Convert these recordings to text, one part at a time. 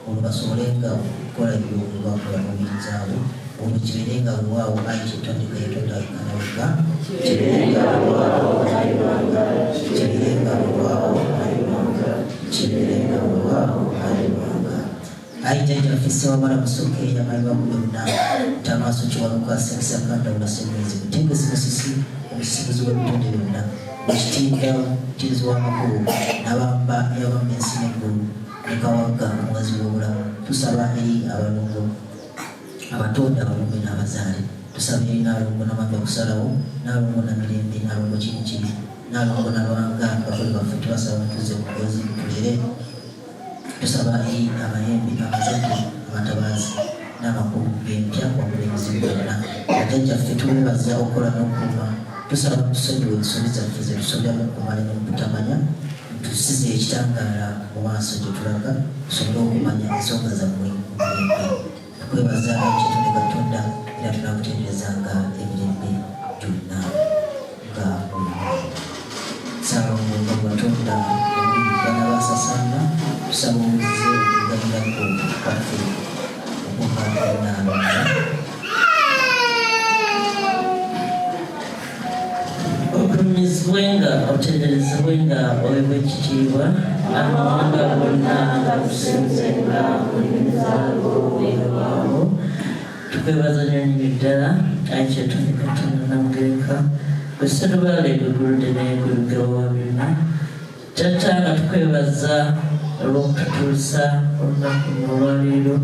olubasobolenga okukola ebyokubakola mu mibiri zaabwe olwo kibeerenga lwaawo ali kyetandika yatonda kanaweka kibeerenga lwaawo aliwanga kibeerenga lwaawo aliwanga kibeerenga lwaawo aliwanga ayi jjajja fisse wamala musooka eyamalibwa ku byonna ntamaaso kiwalukwasirisa kanda olasemezi mutengesi musisi omusisimuzi w'ebitonde byonna ekitinda mutirizi w'amakulu n'abamba yabamba ensi n'eggulu nekawagga omuwazi w'obulamu tusaba eri abalongo abatonde abalongo n'abazaale tusaba eri n'alongo n'amamba kusalawo n'alongo na mirembe n'alongo kinikiri n'alongo n'abanga bakole baffe tubasaba mutuze kukozi tulere tusaba eri amayembe abazadde abatabaazi n'amakulu g'empya obulemuzi bwonna bajjajjaffe tubebaza okukola n'okuuma tusaba tusonyiwe ensobi zaffe ze tusobyamu okumala n'okutamanya tusize ekitangaala mu maaso gye tulaga tusobole okumanya ensonga zammwe omulembe tukwebaza ekitonde Katonda era tunakutenderezanga emirembe gyonna nga Saalongo nga Katonda omubigana basasanga tusaba obuzize okuganyirako kwaffe okuvaanaalonga okulumizibwenga otenderezebwenga oweebwa ekitiibwa amawanga gonna gakusinzenga kulimizaago ewaabo tukwebaza nyonyi ddala ayi kyetonde Katonda namugereka bwesetubaala eguguludde n'egulugewo wa byonna Tata nga tukwebaza olw'okututuusa olunaku olwaleero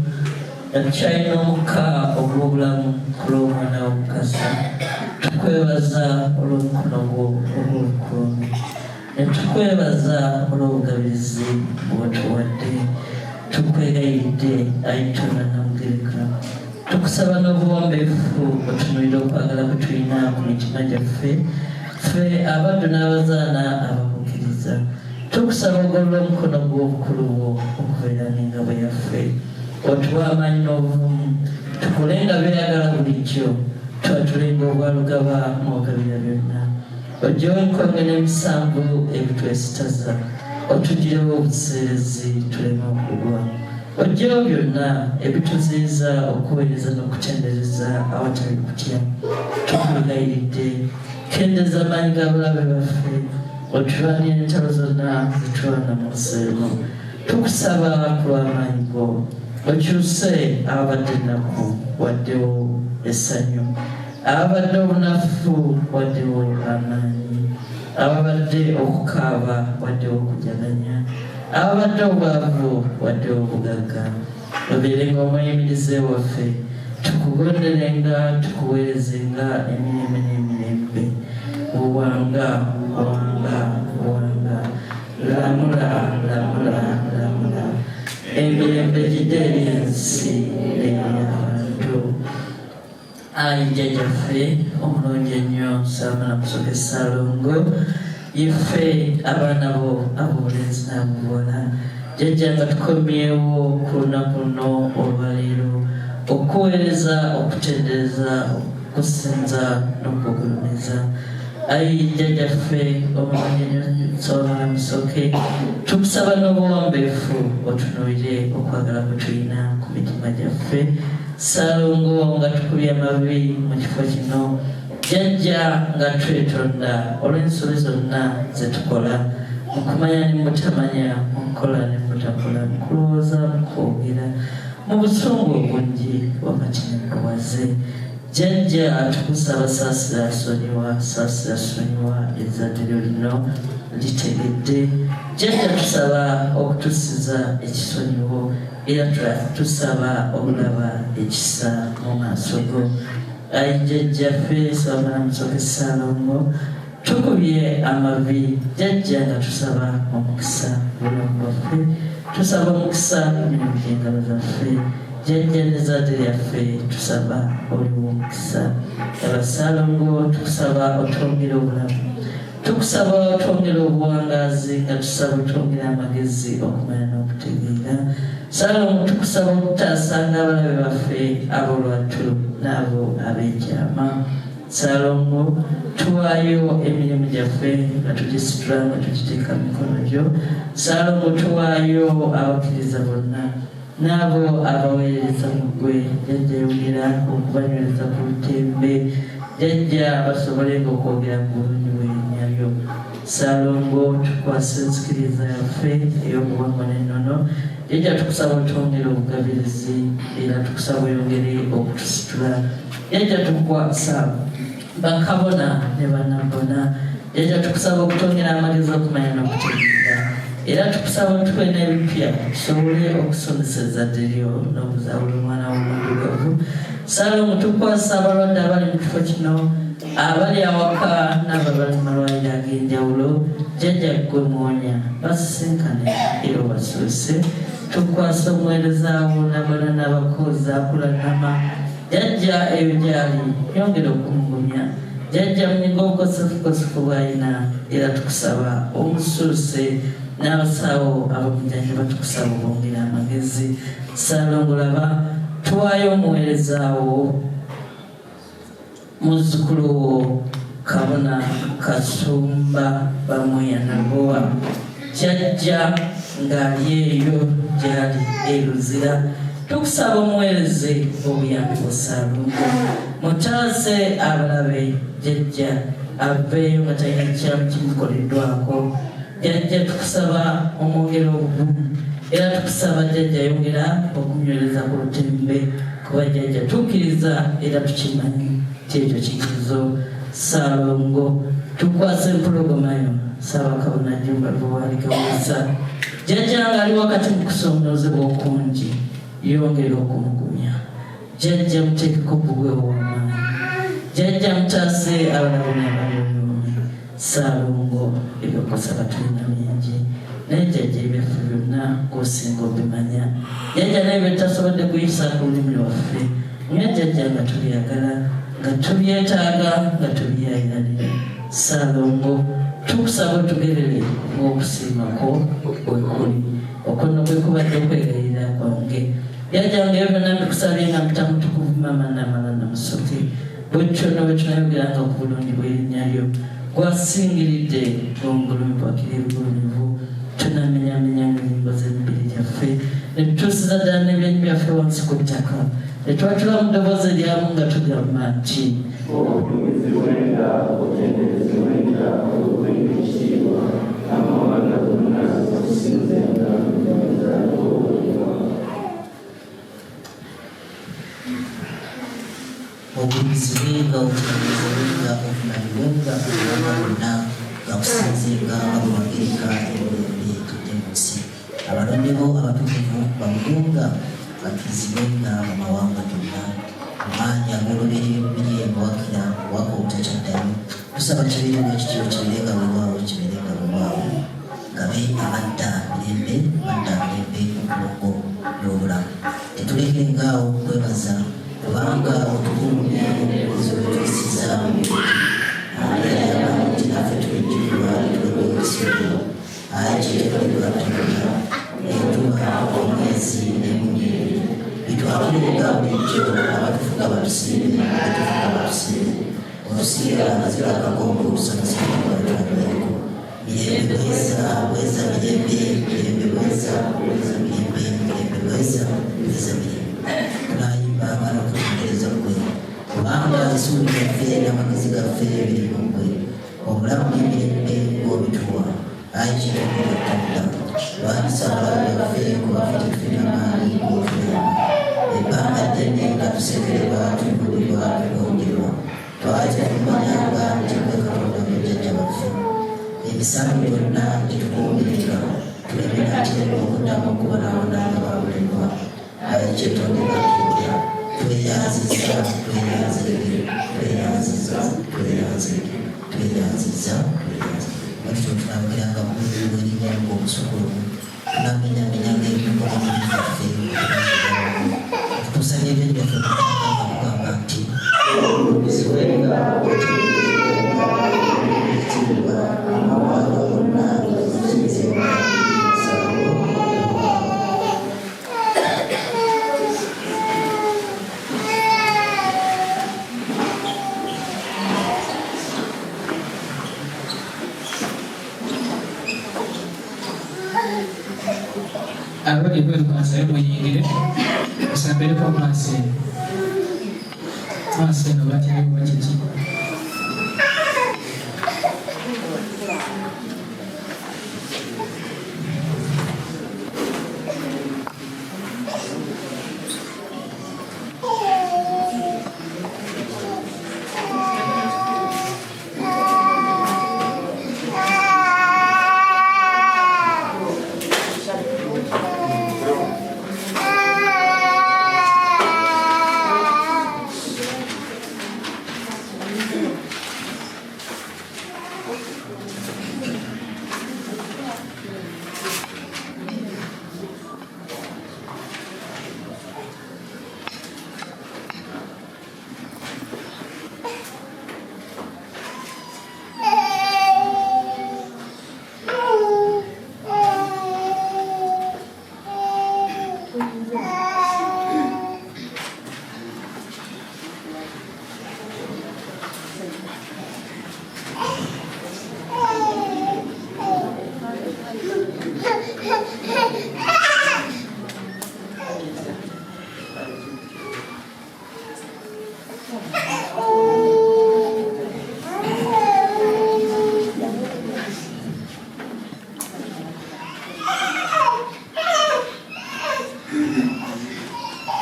tukyalina omukka ogw'obulamu ku lw'omwana w'omukasa tukwebaza olw'omukono gwo ogw'obukulumi ne tukwebaza olw'obugabirizi bw'otuwadde tukwegayiridde ayi Katonda namugereka tukusaba n'obuwombeefu otunuulira okwagala kwe tulina ku mitima gyaffe ffe abaddu n'abazaana abamukkiriza tukusaba ogolola omukono gw'obukulu bwo okubeera n'engabo yaffe otuwa amaanyi n'obuvumu tukolenga byeyagala bulijjo twatulenga obwalugaba mwogabira byonna ojjewo enkonge n'emisanvu ebitwesitaza otugirewo obuseerezi tuleme okugwa ojjewo byonna ebituziiza okuweereza n'okutendereza awatali kutya tukugayiridde kendeza amaanyi g'abalabe baffe otulwanira entalo zonna zitulwana mu nsi eno tukusaba ku lw'amaanyi go okyuse ababadde ennaku waddewo essanyu ababadde obunafu waddewo amaanyi ababadde okukaaba waddewo okujaganya ababadde obwavu waddewo obugagga obeerenga omweyimirize waffe tukugonderenga tukuweerezenga emirembe n'emirembe buwanga buwanga buwanga lamula lamula lamula emirembe gidde eri ensi ey'abantu ayi jjajjaffe omulungi ennyo saamala musoke Saalongo iffe abaana bo ab'obulenzi n'abubuwala jjajja nga tukomyewo ku lunaku luno olwaleero okuweereza okutendereza okusinza n'okugulumiza ayi jjajjaffe omulungi ennyo saamala musoke tukusaba n'obuwombeefu otunuulire okwagala kwe tulina ku mitima gyaffe Saalongo nga tukubye amabi mu kifo kino jjajja nga twetonda olw'ensobi zonna ze tukola mu kumanya ne mutamanya mu kukola ne mutakola mu kulowooza mu kwogera mu busungu obungi wakati n'enkowaze jjajja tukusaba saasira sonyiwa ezzadde lyo lino litegedde jjajja tusaba okutusiza ekisonyiwo era tusaba okulaba ekisa mu maaso go ayi jjajjaffe saamala musoke Saalongo tukubye amavi jjajja nga tusaba omukisa bulamu bwaffe tusaba omukisa emirimu gy'engalo zaffe jjajja n'ezzadde lyaffe tusaba oliwo omukisa Saalongo tukusaba otwongere obulamu tukusaba otwongere obuwangaazi nga tusaba otwongere amagezi okumanya n'okutegeera Saalongo tukusaba okutaasanga abalabe baffe ab'olwatu n'abo ab'enkyama Saalongo tuwaayo emirimu gyaffe nga tugisitula nga tugiteeka mu mikono gyo Saalongo tuwaayo abakkiriza bonna n'abo abaweereza mu ggwe jjajja yongera okubanywereza ku lutembe jjajja basobolenga okwogera ku bulungi bw'erinnya lyo. Ssaalongo tukwasa enzikiriza yaffe ey'obuwangwa n'ennono jjajja tukusaba otwongere obugabirizi era tukusaba oyongere okutusitula jjajja tukwasa bakabona ne bannabona jjajja tukusaba okutwongera amagezi okumanya n'okutegeera era tukusaba otuwe n'ebipya tusobole okusomesa ezzadde lyo n'okuzaawula omwana w'omuddugavu. Ssaalongo tukwasa abalwadde abali mu kifo kino abali awaka n'ababali mu malwaliro ag'enjawulo jjajja ggwe mwonya basisinkane era obasuuse. Tukwasa omuweerezaawo n'abala n'abakoozi akulanama jjajja eyo gyali yongera okumugumya jjajja munyiga obukosefukosefu bw'alina era tukusaba omusuuse n'abasawo abamujjanja batukusaba obongera amagezi. Ssaalongo laba tuwaayo omuweerezaawo muzzukulu wo kabona Kasumba Bamweyanagowa jjajja ng'ali eyo gyali eruzira tukusaba omuweereze obuyambi bwa Ssaalongo mutaase abalabe jjajja aveeyo nga talina kyamu kimukoleddwako jjajja tukusaba omwongera obugumu era tukusaba jjajja yongera okunywereza ku lutembe kuba jjajja tukkiriza era tukimanyi kyekyo kigezo. Ssaalongo tukwasa empologomayo Ssaabakabona Jjumba Luwaali Kawesa jjajja ng'ali wakati mu kusoomoozebwa okungi yongera okumugumya jjajja muteekeko bbugwe ow'amaanyi jjajja mutaase abalabe n'abalonyoome. Ssaalongo ebyokusaba tulina bingi naye jjajja ebyaffe byonna ng'osinga obimanya jjajja naye byetasobodde kuyisa ku lulimi lwaffe naye jjajja nga tubyagala nga tubyetaaga nga tubyayiralira. Ssaalongo tukusaba otugerere ng'okusiimako bwekuli okwo nno bwe kubadde okwegayirira kwange jjajja nga ebyo byonna mbikusabye nga mutamutukuvu maama namala namusoke bwetyo no bwe tunayogeranga ku bulungi bw'erinnya lyo gwasingiridde ng'omulumi bwakiri ebigulumivu tunamenyamenya ng'ennyimbo z'emibiri gyaffe ne tutuusiza ddala n'ebyenyi byaffe wansi ku ttaka ne twatula mu ddoboozi eryamu nga tugamba nti obutumiziwenga obutendereziwenga obw'ebitiibwa amawanga gonna okusinzenga obuliziwenga obutendereziwenga obunabiwenga amawanga gonna gakusinzenga babuwagirika emirembe tudde mu nsi abalonde bo abatukuvu bamugunga bakkiriziwenga mu mawanga gonna amaanyi ag'olubiri lubiri embwakira waka obutakyaddayo tusaba kibeere n'ekitiro kibeerenga bwewaawo kibeerenga bwewaawo gabe abadda mirembe badda mirembe mu bulongo n'obulamu tetulekerengaawo kwebaza kubanga otukumye ezobetuyisiza ayayabanti naffe tulijjulwa tulekwekisobero ayekitekolebwa tubona etuwa omwezi n'emunyeri bitwakirenga bulijjo abatufuga batusiime batufuga batusiime otusiira aziragagomba obusanasiabatulabireeko mirembe bweza bweza mirembe mirembe bweza bweza mirembe mirembe bweza bweza mirembe tunayimba abaana okutendereza gwe kubanga essuubi lyaffe n'amagezi gaffe biri mu gwe obulamu n'emirembe ng'obituwa ayi kitongole ttadda lwanyisa abaana baffe kubaffe tuffe n'amaanyi ng'otulema ebbanga ddene nga tusekererwa tubulirwa tugonjerwa twajja tumanyanga nti gwe katonda bajjajja baffe emisango gyonna gitukuumirira tuleme natirema okuddamu okubonaabona nga babulemwa ayi kyetondera tuulya tweyanziza tweyanzirege tweyanziza tweyanzirege tweyanziza batyo tunageranga bulungi bw'erinnya ng'obusukulu tunamenyamenyanga ebyomulimu byaffe tukusanya ebyenyi byaffe tutanga kugamba nti obuziwenga obuziwenga amawanga gonna gakusinzenga Abe bali kwerukansayo muyingire osambereko maaso eno batyaliwo kiki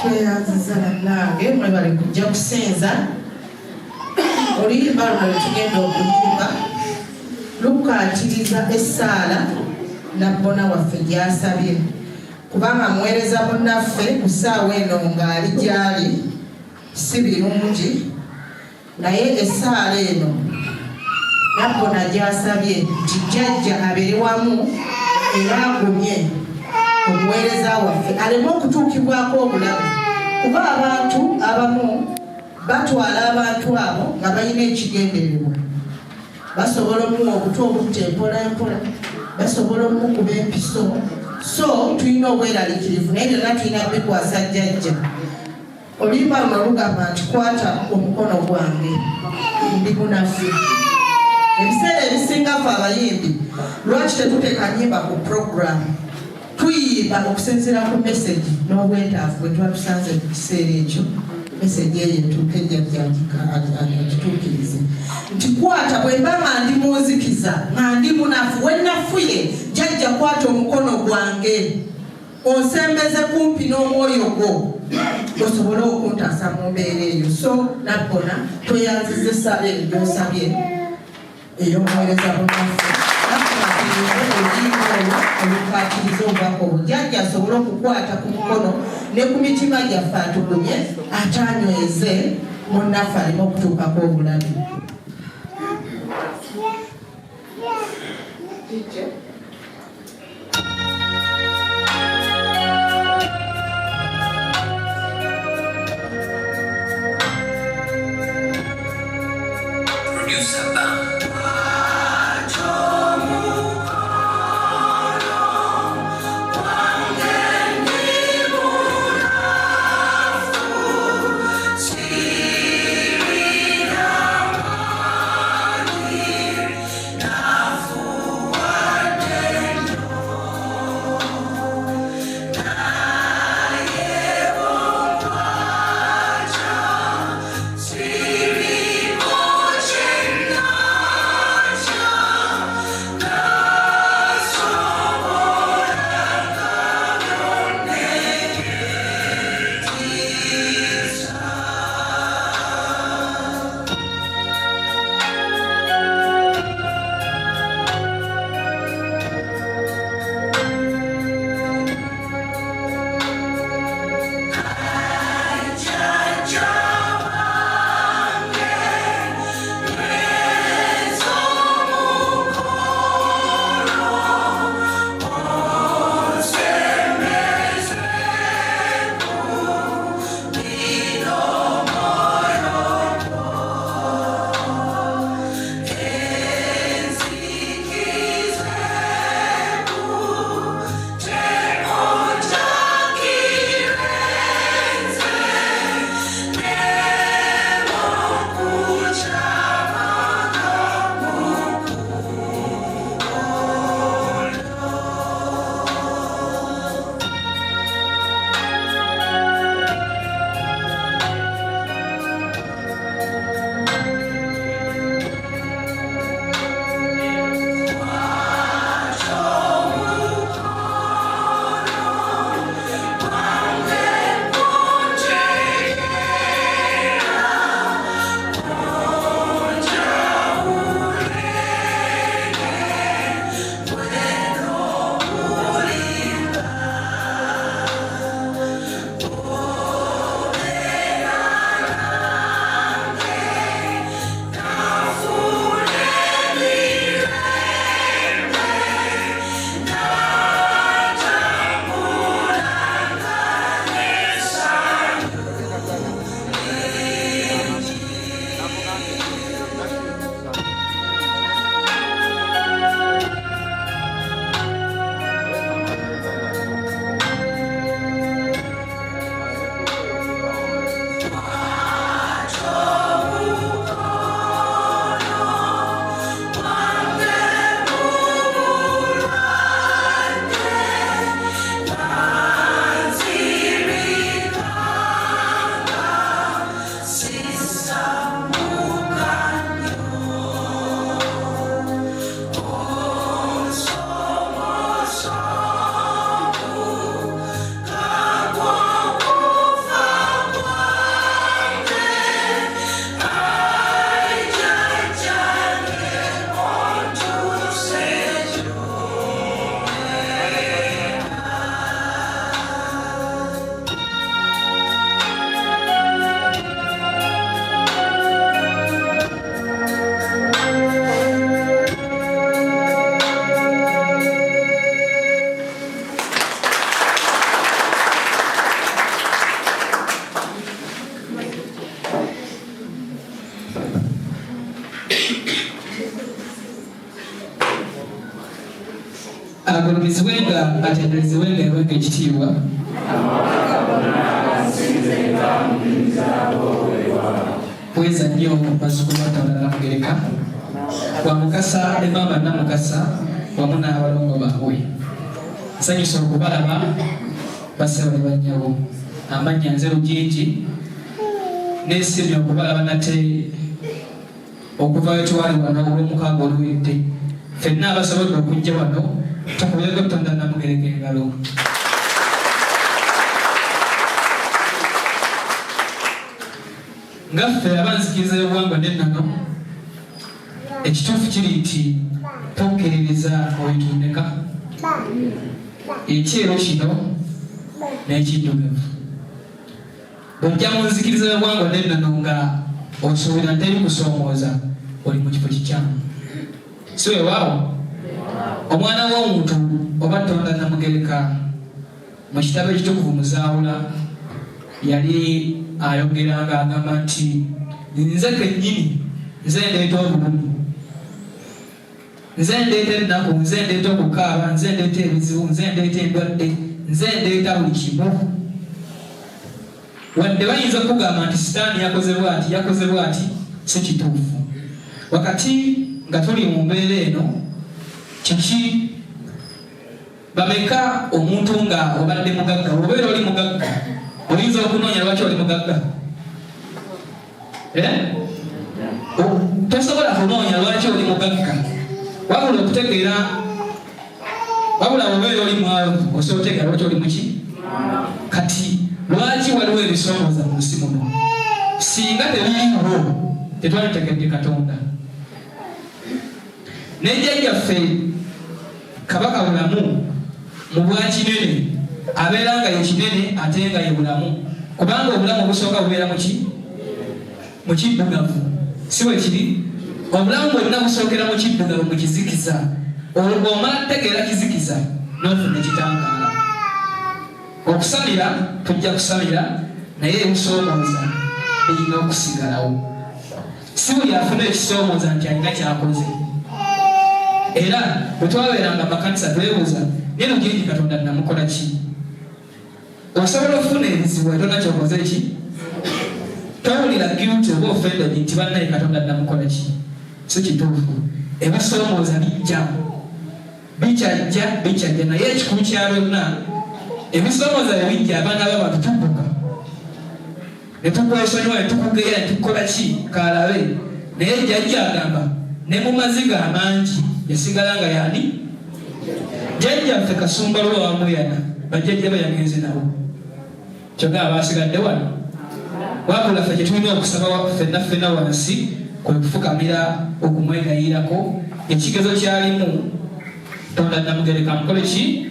tweyanziza nange mwebale kujja kusinza oluyimba luno lwetugenda okuyimba lukaatiriza essaala nabbona waffe gy'asabye kubanga muweereza munnaffe ku ssaawa eno ng'ali gy'ali si birungi naye essaala eno nabbona gy'asabye nti jjajja abeere wamu era agumye omuweereza waffe aleme okutuukibwako obulabe kuba abantu abamu batwala abantu abo nga balina ekigendererwa basobola omuwa obutwa obutta empolampola basobola omukuba empiso so tulina obweraliikirivu naye byonna tulina bikwasa jjajja oluyimba luno lugamba nti kwata omukono gwange ndi munaffe ebiseera ebisinga ffe abayimbi lwaki tetuteeka nyimba ku programu tuyimba okusinziira ku mesegi n'obwetaavu bwe tuba tusanze mu kiseera ekyo mesegi eyo etuuka ejjagituukirize nti kwata bwe mba nga ndi munzikiza nga ndi munafu wennafuye jjajja kwata omukono gwange onsembeze kumpi n'omwoyo gwo osobole okuntaasa mu mbeera eyo so nabbona tweyanziza essaala eyo gy'osabye ey'omuweereza munafu olukwatiriza obubaka obujjajja asobole okukwata ku mukono ne ku mitima gyaffe atugumye ate anyweze munnaffe aleme okutuukako obulabi Nafu agulumizibwenga atenderezebwenga ewenga ekitiibwa bweza nnyo bazzukulu batonda Namugereka wa Mukasa ne maama Namukasa wamu n'abalongo baabwe. Nsanyusa okubalaba bassebo ne bannyabo. Amannya nze Rujinji neesiimye okubalaba nate okuva we twali wano olw'omukaaga oluwedde. Ffenna abasobodde okujja wano tukubye Katonda Namugereka engalo. Ngaffe abanzikiriza y'obuwangwa n'ennono ekituufu kiri nti tokkerereza obituuneka ekyeru kino n'ekiddugavu. Bw'ojja mu nzikiriza y'obuwangwa n'ennono nga osuubira nteri kusoomooza oli mu kifo kikyamu. Si weewaawo omwana w'omuntu oba Katonda Namugereka mu kitabo ekitukuvu Muzaawula yali ayogera ng'agamba nti nze kennyini nze ndeeta obulumi, nze ndeeta ennaku, nze ndeeta okukaaba, nze ndeeta ebizibu, nze ndeeta endwadde, nze ndeeta buli kimu. Wadde bayinza okugamba nti Sitaani yakoze bw'ati si kituufu. Wakati nga tuli mu mbeera eno kiki bameka omuntu nga obadde mugagga, obeera oli mugagga oyinza okunoonya lwaki oli mugagga. Tosobola kunoonya lwaki oli mugagga wabula okutegeera, wabula obeera oli mwalo osobola otegeera lwaki oli muki. Kati lwaki waliwo ebisoomooza mu nsi muno? Singa tebiriwo tetwalitegedde Katonda. Ne jjajjaffe Kabaka Bulamu mu Bwakinene abeera nga ye kinene ate nga ye bulamu, kubanga obulamu obusooka bubeera mu kiddugavu. Si bwe kiri? Obulamu bwonna busookera mu kiddugavu, mu kizikiza. Omala tegeera kizikiza n'ofuna ekitangaala. Okusamira tujja kusamira naye ebisoomooza birina okusigalawo. Si buli afuna ekisoomooza nti alina kyakoze. Era bwe twabeeranga mu makanisa twebuuza naye Rujinji Katonda namukola ki? Osobola okufuna ebizibu ate nakyokoze ki? Towulira guilty oba offended nti bannaye Katonda namukola ki? Si kituufu. Ebisoomooza bikyajja naye ekikulu kya byonna ebisoomooza bwe bijja abaana b'abantu tubuka ne tukwesonyiwa ne tukugeera ne tukola ki kaalabe. Naye jjajja agamba ne mu maziga amangi yasigala nga yani jjajjaffe Kasumba Lwa Wamuyana bajjajja bayagenze nabo kyokka basigadde wano. Wabula ffe kyetulina okusaba ffenna wansi kwe kufukamira okumwegayirako. Ekigezo kyalimu Katonda Namugereka amukole ki?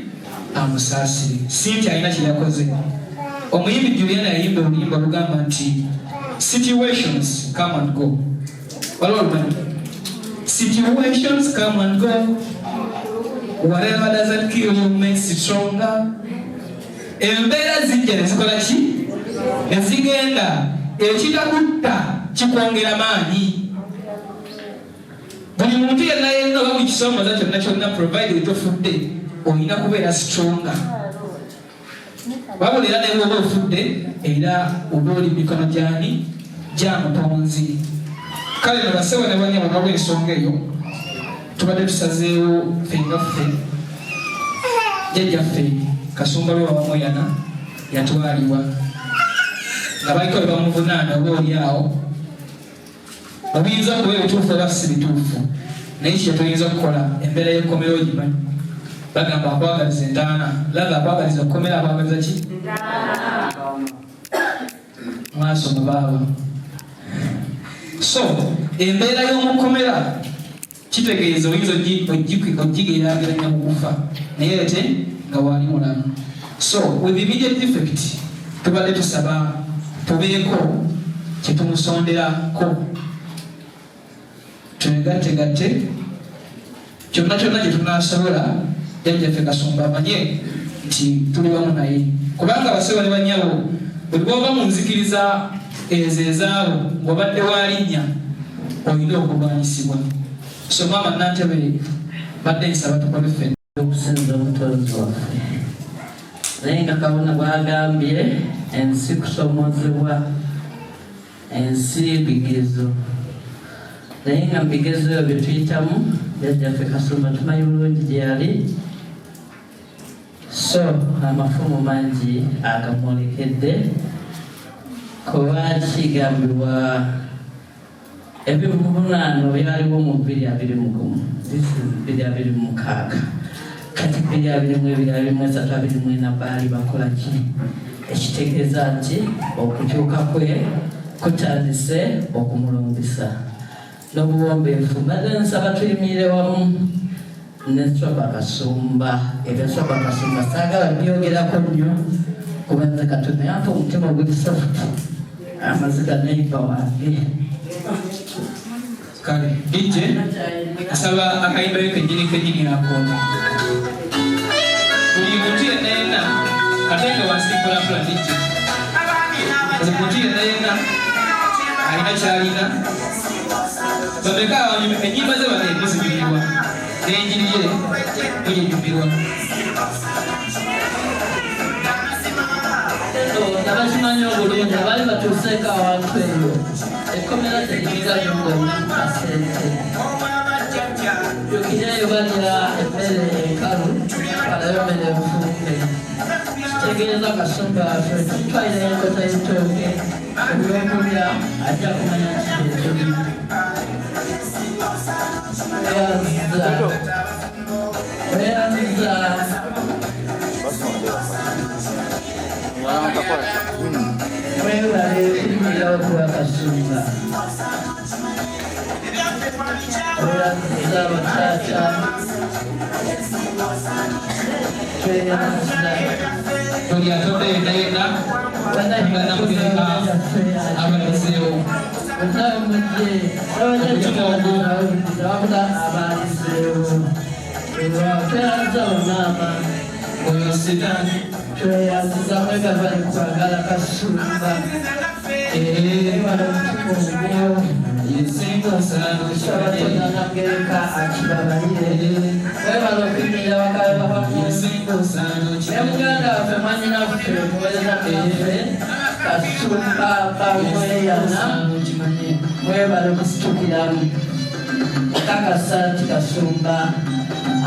Amusaasire. Si nti alina kyeyakoze. Omuyimbi Juliana yayimba oluyimba olugamba nti situations come and go. Waliwo olumanyi? Situations come and go. Whatever doesn't kill you makes you stronger. Embeera zijja ne zikola ki? Ne zigenda. Ekitakutta kikwongera maanyi. Buli muntu yenna oba buli kisoomooza kyonna kyonna provided tofudde olina kubeera stronger. Wabula era ne bw'oba ofudde era oba oli mikono gyani gya Mutonzi. Kale no bassebo ne bannyabo olw'ensonga eyo tubadde tusazeewo ffengaffe jjajjaffe Kasumba Lwa Wamuyana yatwalibwa nga baliko bebamuvunaana oba oli awo. Obiyinza okuba ebituufu oba si bituufu naye kye tuyinza okukola embeera y'ekkomera ogimanyi. Bagamba akwagaliza entaana, laga akwagaliza okkomera akwagaliza ki? Mwasoma baaba. So embeera y'omukomera kitegeeza oyinza ogigeraageranya mu kufa naye ate nga waali mulamu. So with immediate effect tubadde tusaba tubeeko kye tumusonderako, twegattegatte kyonna kyonna kye tunaasobola jjajjaffe Kasumba amanye nti tuli wamu naye. Kubanga bassebo ne bannyabo bwe bw'ova mu nzikiriza ezo ezaabo ng'obadde waalinnya olina okulwanyisibwa. So maama Nantebe badde nsaba tukole ffenna. okusinza omutonzi waffe naye nga kabona bwagambye ensi kusomozebwa ensi bigezo naye nga mubigezo ebyo bye tuyitamu jjajjaffe Kasumba tumanyi bulungi gye yali so amafumu mangi agamwolekedde kuba kigambibwa ebivunaano byaliwo mu 2026 kati 2023 baali bakola ki ekitegeeza nti okukyuka kwe kutandise okumulumbisa n'obuwombeefu mbadde nsaba tuyimirire wamu ne Swaba Kasumba ebya Swaba Kasumba saagala byogerako nnyo kuba nze Katonda yampa omutima guli soft amaziga neiba wange kale DJ asaba akayimba kenyini akoona buli muntu yenna ate nga wansimpulapula DJ buli muntu yenna alina kyalina bameka enyimba ze bane muzinyumirwa n'enjiri ye munyumirwa abakimanyi obulungi abaali batuuseeko awantu eyo ekkomera teriganyonga kasente yokireyo balya emmere enkalu balayo mmere enfumbe kitegeeza Kasumba waffe tutwalira enkota y'ettooke ebyokulya ajja kumanya kiteetuli weyanziza webale kuyimirirawo kuba Kasumba weyanziza bataata tweyanziza buli atonda yenna banamugereka abaleseewo wabula abaliseewo tweyanziza bamaama oyo sitaani tweyanziza mwegavali kwagala Kasumba wala omutima ogwo Katonda nagereka akibabalire webala okuyimirira bakale babamu ne muganda waffe mwanyinaffe muweereza naffe Kasumba bamweyana mwebale okusitukiramu kakasa nti Kasumba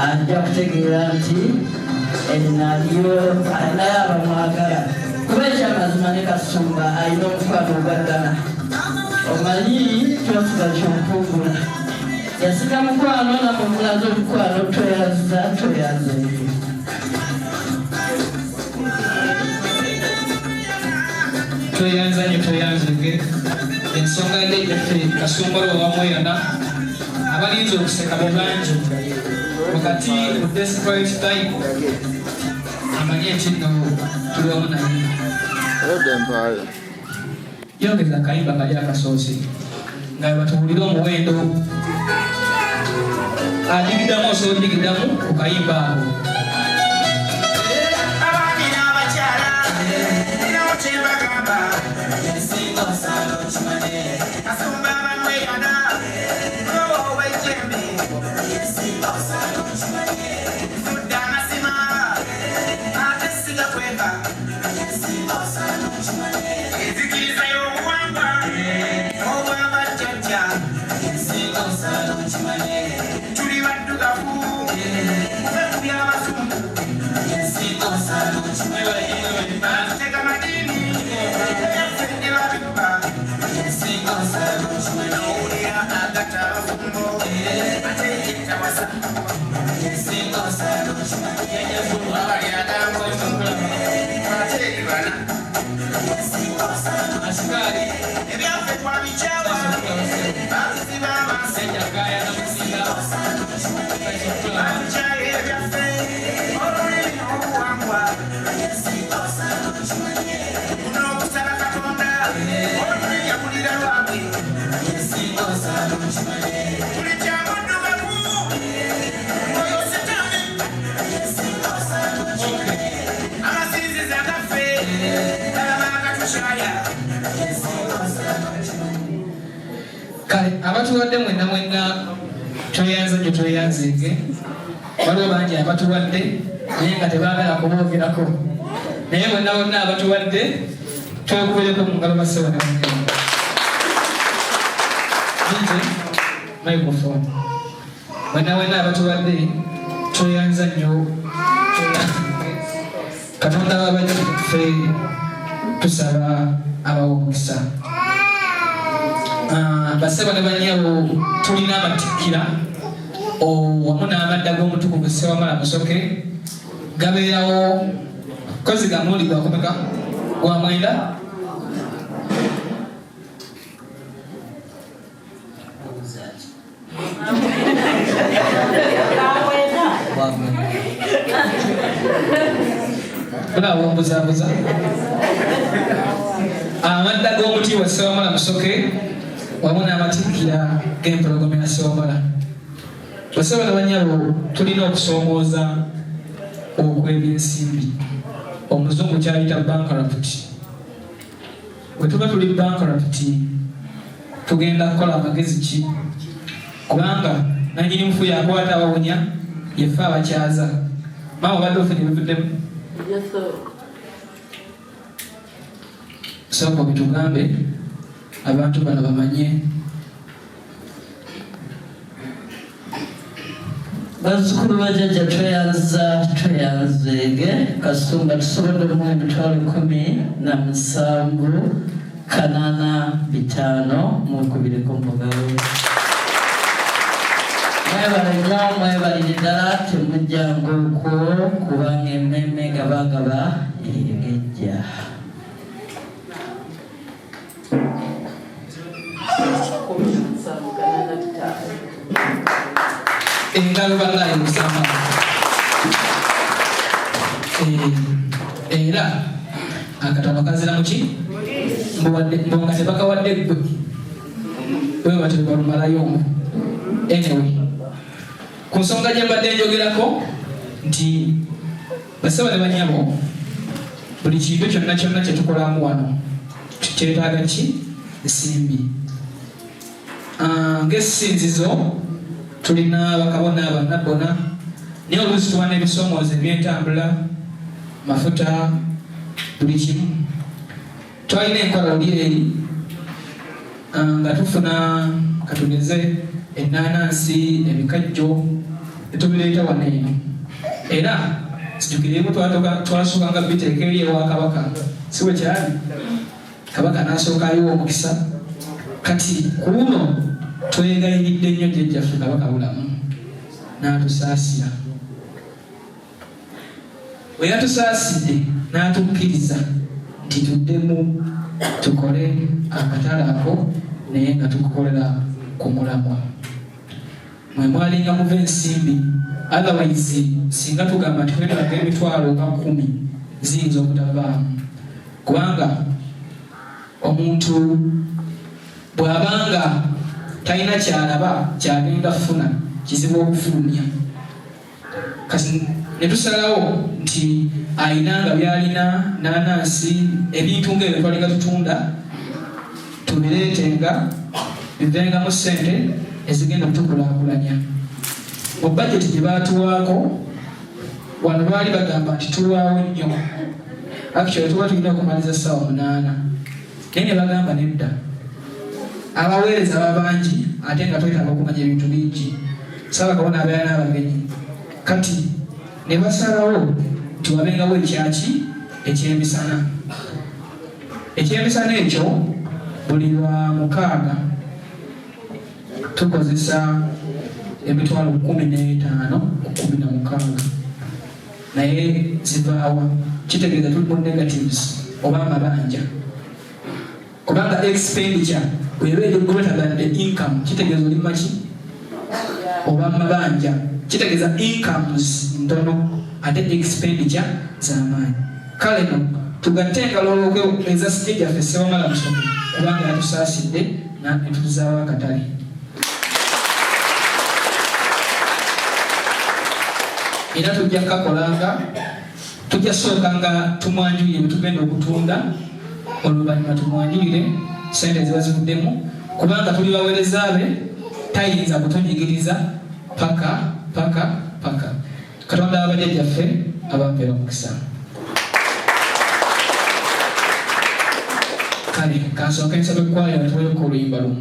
ajja kutegeera nti enaliyo alinayo abamwagala kuba ekyamazima ne Kasumba alina omukwano ogwaddala omanyi kyosiga kyonkugula yasika mukwano namumulaza omukwano tweyaziza tweyazeeyo tweyanzege ensonga ndejjaffe Kasumba lwe wamweyana abalinza okuseka bebangi wakati mu desperate time amanyi ekino tuliwamu naye yongeza akayimba kali akasoose nga batuwulire omuwendo adigiddamu osodigiddamu ku kayimba ako kale abatuwadde mwenna tweyanze gye tweyanzege waliwo bangi abatuwadde naye nga tebaagala kuboogerako naye bonna bonna abatuwadde twekubereko mu ngalo bassebo ne bannange microphone bonna bonna abatuwadde tweyanza nnyo Katonda wabajjaffe tusaba abawa omukisa bassebo ne bannyabo tulina amatikkira wamu n'amadda g'omutukuvu Ssewamala Musoke gabeerawo kozi gamuuli gwakomeka gwa mwenda bravo mbuzabuza amadda g'omuti wa Ssewamala Musoke wamu n'amatikkira g'empologoma ya Ssewamala bassebo ne bannyabo tulina okusoomooza okw'ebyensimbi omuzungu kyayita bankrupt bwe tuba tuli bankrupt tugenda kukola amagezi ki kubanga nannyini mufu yakwata awawunya yeffe abakyaza maawe obadde ofuna ebivuddemu sooka bitugambe abantu bano bamanye bazzukulu bajjajja tweyanzeege kasumba tusobodde mu 17,825 mbugawe mwebalina mwebalire ddala temujjanga okwo kubanga emmemme gabagaba egejja engalo balayi musama era akatono kazira muki mbonga tebakawadde gwe webate balumalayo anyway ku nsonga gye mbadde njogerako nti bassebo ne bannyabo buli kintu kyonna kyonna kye tukolamu wano kyetaaga ki ensimbi ng'essinzizo tulina bakabona bannabona naye oluusi tuba n'ebisoomoozo ebyentambula mafuta buli kimu twalina enkola oli eri nga tufuna katugeze ennaanansi ebikajjo etubireeta wano eno era kijukiremu twasukanga biteeka eri ewa kabaka si bwe kyali kabaka n'asooka aliwo omukisa kati ku luno twegayiridde nnyo jjajjaffe kabaka bulamu n'atusaasira bwe yatusaasidde n'atukkiriza nti tuddemu tukole akatale ako naye nga tukukolera ku mulamwa mwe mwalinga muva ensimbi otherwise singa tugamba nti twetaaga emitwalo nga 10 ziyinza obutavaamu kubanga omuntu bw'abanga talina kyalaba kyagenda kufuna kizibu okufulumya kasi ne tusalawo nti ayinanga byalina naanansi ebintu ng'ebyo twalinga tutunda tubireetenga bivengamu ssente ezigenda kutukulaakulanya mu bajeti gye baatuwaako wano baali bagamba nti tulwawo nnyo actually tuba tulina okumaliza ssaawa 8 naye ne bagamba nedda abaweereza babangi ate nga twetaaga okumanya ebintu bingi saba kabona abeera n'abagenyi kati ne basalawo nti wabengawo ekyaki eky'emisana ekyo buli lwa 6 tukozesa emitwalo 15 ku 16 naye zivaawa kitegeeza tuli mu negatives oba amabanja kubanga expenditure bweba egyogobeetagadde income kitegeeza oli maki oba mabanja kitegeeza incomes ntono ate expenditure z'amaanyi kale no tugatte engalo eza jjajjaffe Ssewamala Musoke kubanga yatusaasidde netutuzaawo akatale era tujja kukakolanga tujja sooka nga tumwanjulire byetugenda okutunda oluvannyuma tumwanjulire sente ziba zivuddemu kubanga tuli baweereza be tayinza kutunyigiriza paka Katonda abajjajjaffe abampeera omukisa. Kale kansooke nsabe kwaya tuweeko oluyimba lumu.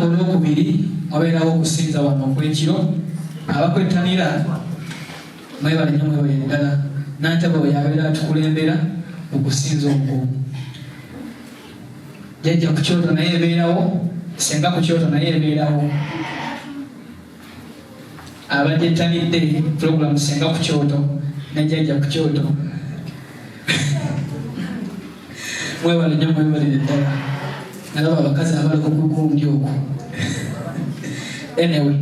nga olwokubiri wabeerawo okusinza wano okwekiro abakwettanira mwebale nnyo mwebale ddala Nantaba we yabeera atukulembera okusinza omugumu jjajja ku kyoto naye ebeerawo senga ku kyoto naye ebeerawo abajettanidde puroguramu senga ku kyoto ne jjajja ku kyoto mwebale nnyo mwebalire ddala nalaba abakazi abaliko kugundi okwo anyway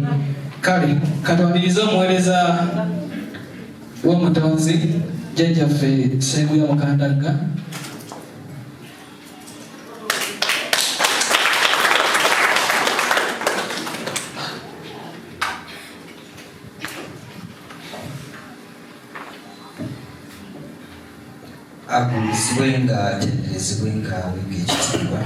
kale katwaniriza omuweereza w'omutonzi jjajjaffe Ssenguya Mukandagga agulizibwe nga atenderezebwe nga awega ekitiibwa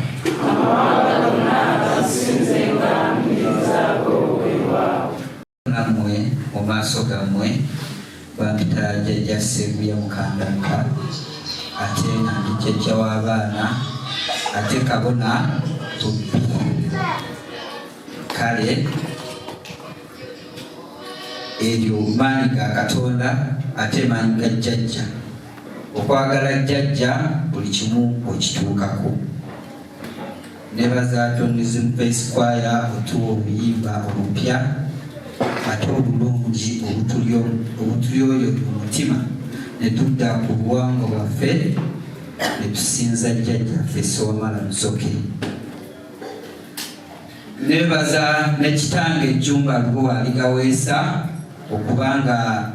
nammwe mu maaso gammwe bampita jjajja Ssenguya Mukandagga ate nga ndi jjajja w'abaana ate kabona tubbi kale eryo maanyi ga Katonda ate maanyi ga jjajja okwagala jjajja buli kimu okituukako nebaza Tonism Praise Choir otuwa obuyimba obupya ate obulungi obutulyoyo mu mutima ne tudda ku buwangwa bwaffe ne tusinza jjajjaffe Sowamala Musoke nebaza ne kitange Jjumba Lubowa Ligaweesa okubanga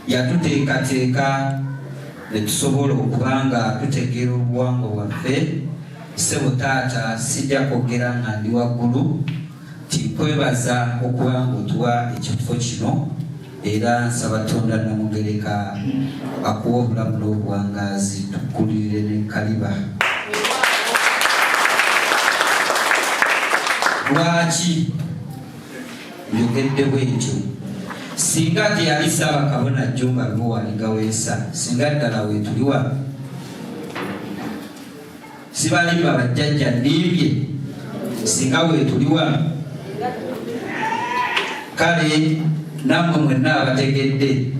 yatuteekateeka ne tusobola okubanga tutegeera obuwangwa bwaffe ssebo taata sijja kwogera nga ndi waggulu tikwebaza okubanga otuwa ekifo kino era nsaba Katonda Namugereka akuwa obulamu n'obuwangaazi tukulirire ne kaliba lwaki byogedde bwetyo singa teyali Ssaabakabona Jjumba Lubowa Ligaweesa singa ddala weetuliwa sibalima bajjajja ndimbye singa weetuliwa kale nammwe mwenna abategedde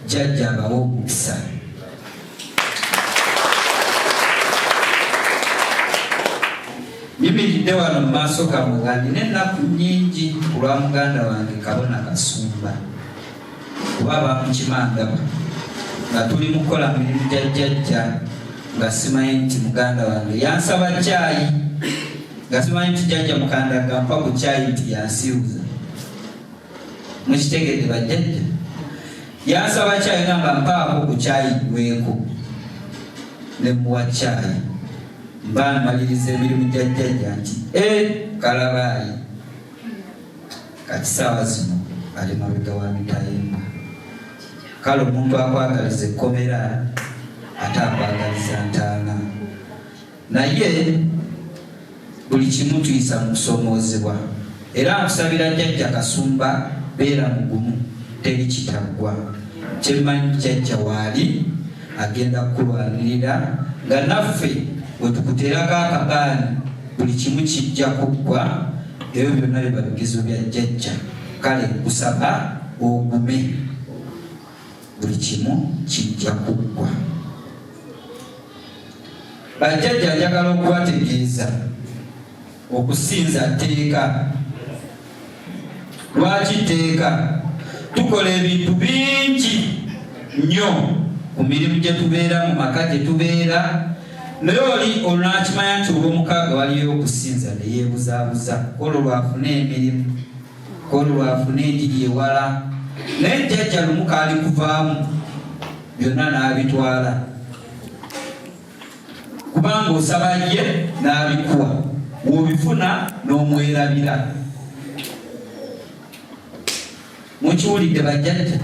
jjajja abawa omukisa nyimiridde wano mu maaso gammwe nga nina ennaku nnyingi ku lwa muganda wange Kabona Kasumba kuba bamukimandaba nga tuli mukola mirimu gya jjajja nga simanyi nti muganda wange yansaba caayi nga simanyi nti jjajja Mukandagga mpa ku caayi nti yansiuza mukitegedde bajjajja yansaba caayi namba mpaako ku caayi lweko ne muwa caayi mba nmaliriza emirimu gya jjajja nti kalabaayi kati saawa zino ali mabega wa mitayimba kale omuntu akwagaliza ekkomera ate akwagaliza ntaana naye buli kimu tuyisa mu kusomoozebwa era nkusabira jjajja Kasumba beera mugumu teri kitaggwa kyemmanyi jjajja waali agenda kukulwanirira nga naffe bwe tukuterako akabaani buli kimu kijja kuggwa ebyo byonna biba bigezo bya jjajja kale kusaba ogume buli kimu kijja kuggwa bajjajja njagala okubategeeza okusinza tteeka lwaki tteeka tukola ebintu bingi nnyo ku mirimu gye tubeera mu maka gye tubeera naye oli olunakimanya nti olw'omukaaga waliyo okusinza ne yeebuzaabuza olwo lwafuna emirimu olwo lwafuna egiri ewala naye jjajja lumu kaali kuvaamu byonna n'abitwala kubanga osaba ye n'abikuwa w'obifuna n'omwerabira mukiwulidde bajjajja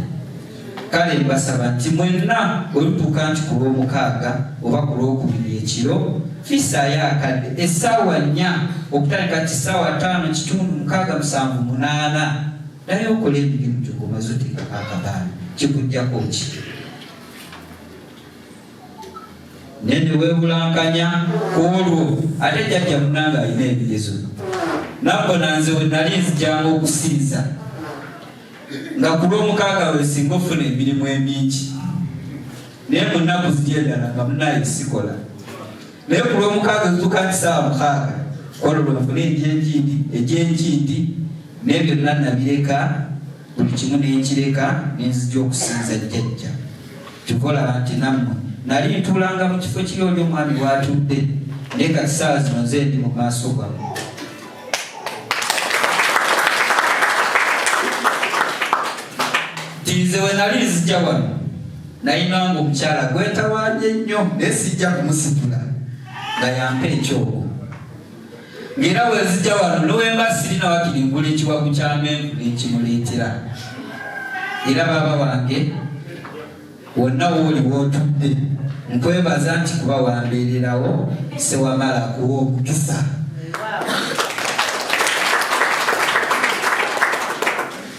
kale mbasaba nti mwenna olutuuka nti ku lw'omukaaga oba ku lw'okubiri ekiro fisaayo akadde essaawa 4 okutandika ti ssaawa 5:6:7:8 naye okola emirimu gyogomaze oteekako akabaani kikuggyako ki naye ne weebulankanya ku olwo ate jjajja munnanga alina ebigezo nabwo nanze we nali nzijanga okusinza nga ku lw'omukaaga we singa ofuna emirimu emingi naye mu nnaku zigendana nga munaye sikola naye ku lw'omukaaga zituuka nti saawa 6 olwo lwefuna egyenjindi naye byonna nabireka buli kimu nenkireka nenzija okusinza jjajja kikola nti nammwe nali ntuulanga mu kifo kiri oli omwami bw'atudde naye kati saawa zino nze ndi mu maaso gammwe nze we nali nzija wano nayinanga omukyala gwetawaanye nnyo naye sijja kumusitula nga yampa ekyogo ng'era we nzija wano nowemba sirina wakiri ngula ekiwagu ky'amenvu nekimuleetera era baaba wange wonna wooli wootudde nkwebaza nti kuba wambeererawo sewamala kuwa omukisa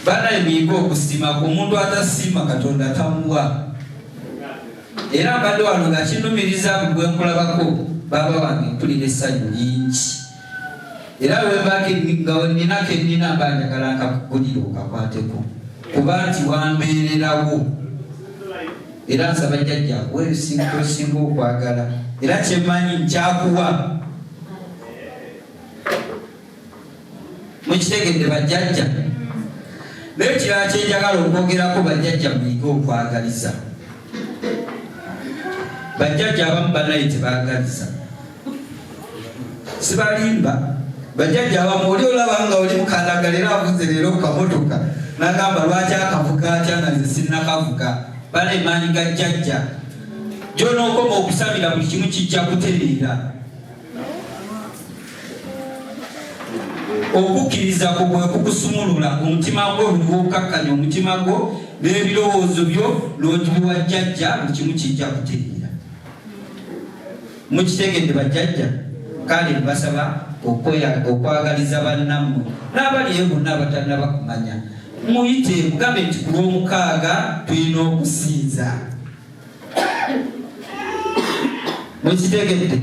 banaye muyiga okusiima ku omuntu atasiima Katonda tamuwa era mbadde wano nga kinumiriza buli gwe nkulabako baaba wange mpulira essanyu lingi era nga nina kennina mba njagala nkakugulira okakwateko kuba nti wambeererawo era nsaba jjajja akuwa ebisinga osinga okwagala era kyemmanyi nkyakuwa mukitegedde bajjajja naye kirala kyenjagala okwogerako bajjajja muyige okwagaliza bajjajja abamu banaye tebaagaliza sibalimba bajjajja abamu oli olaba nga oli mukandagala era avuze leero kamotoka nagamba lwaki akavuga atya nanze sinnakavuga banaye maanyi ga jjajja gyonookoma okusabira buli kimu kijja kutereera okukkiriza kwo bwe kukusumulula omutima gwo bw'okakkanya omutima gwo n'ebirowoozo byo n'ogibiwa jjajja buli kimu kijja kutereera mukitegedde bajjajja kale mbasaba okwagaliza bannammwe n'abaliyo bonna abatalina bakumanya muyite mugambe nti ku lw'omukaaga tulina okusinza mukitegedde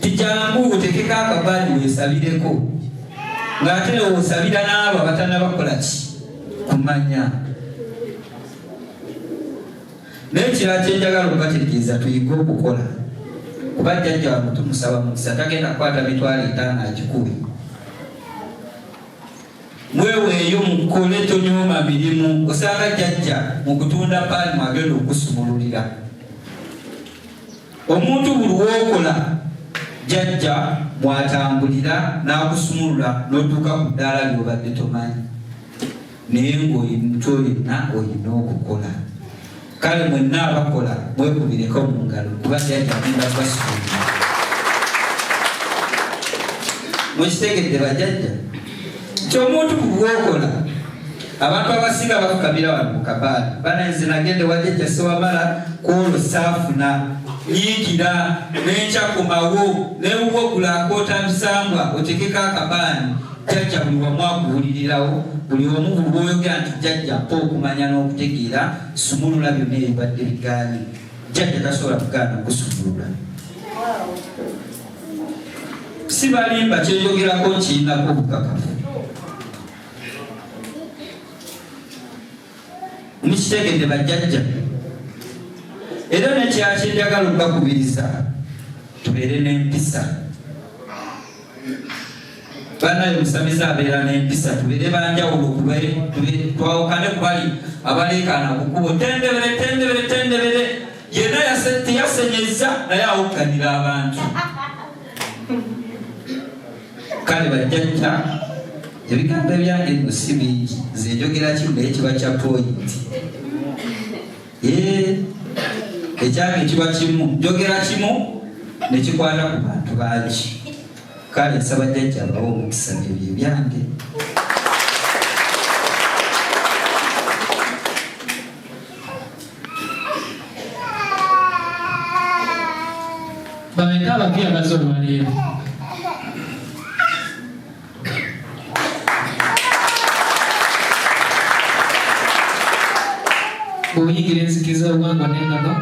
tijangu otekeko akabaali weesabireko ng'ate osabira n'abo abatalina bakola ki kumanya naye kirala kyenjagala okubategeeza tuyige okukola kuba jjajja wano tumusaba mukisa tagenda kukwata mitwalo 5 agikuwe mweweeyo mukole tonyooma mirimu osanga jjajja mu kutunda paali mwagenda okusumululira omuntu buli wookola jjajja mwatambulira n'akusumulula n'otuuka ku ddaala ly'obadde tomanyi naye ng'omuntu yonna olina okukola kale mwenna abakola mwekubireko mu ngalo kuba jjajja agenda kubasumulira mukitegedde bajjajja nti omuntu bw'okola abantu abasinga bafukamira wano mu kabaali banenze nagende wajjajja sewamala kwolwo saafuna yiikira n'enkyakomawo newubogula akootamusambwa otekeko akabaani jjajja buli wamu akuwulirirawo buli omu buli bw'oyogera nti jjajja mpa okumanya n'okutegeera sumulula byonna ebibadde bigaani jjajja tasobola kugaana okusumulula si balimba kyeyogerako nkirinako obukakafu mukitegedde bajjajja era nekyala kyenjagala okubakubiriza tubeere n'empisa banaye omusamiza abeera n'empisa tubeere banjawulo twawukane ku bali abaleekaana ku kkubo tendebere yenna teyasenyeza naye awukkanira abantu kale bajjajja ebigambo ebyange nno si bingi nze njogera kimu naye kiba kya poyinti ekyange kiba kimu njogera kimu nekikwata ku bantu bangi kale nsaba jjajja abawo omukisa ebyo ebyange bameka abakuyagaza olwaleero bw'oyigira enzikiza obuwangwa n'ennono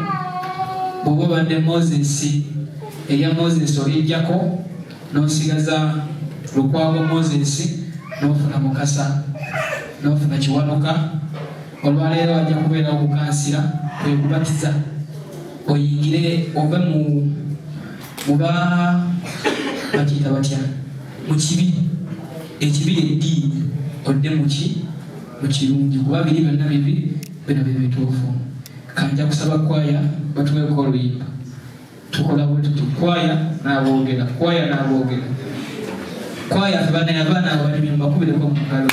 bw'oba obadde moses eya moses oyijjako n'osigaza Lukwago Moses n'ofuna Mukasa n'ofuna Kiwanuka olwaleero ajja kubeera okukansira kwe kubatiza oyingire ove muba bakiyita batya mu kibiri ekibiri eddiini odde mu kirungi kuba biri byonna bibiri bino bye bituufu. Kanja kusaba kwaya batuweeko oluyimba tukola bwe tuti kwaya n'aboogera kwaya abaana abalimi mbakubireko mu ngalo.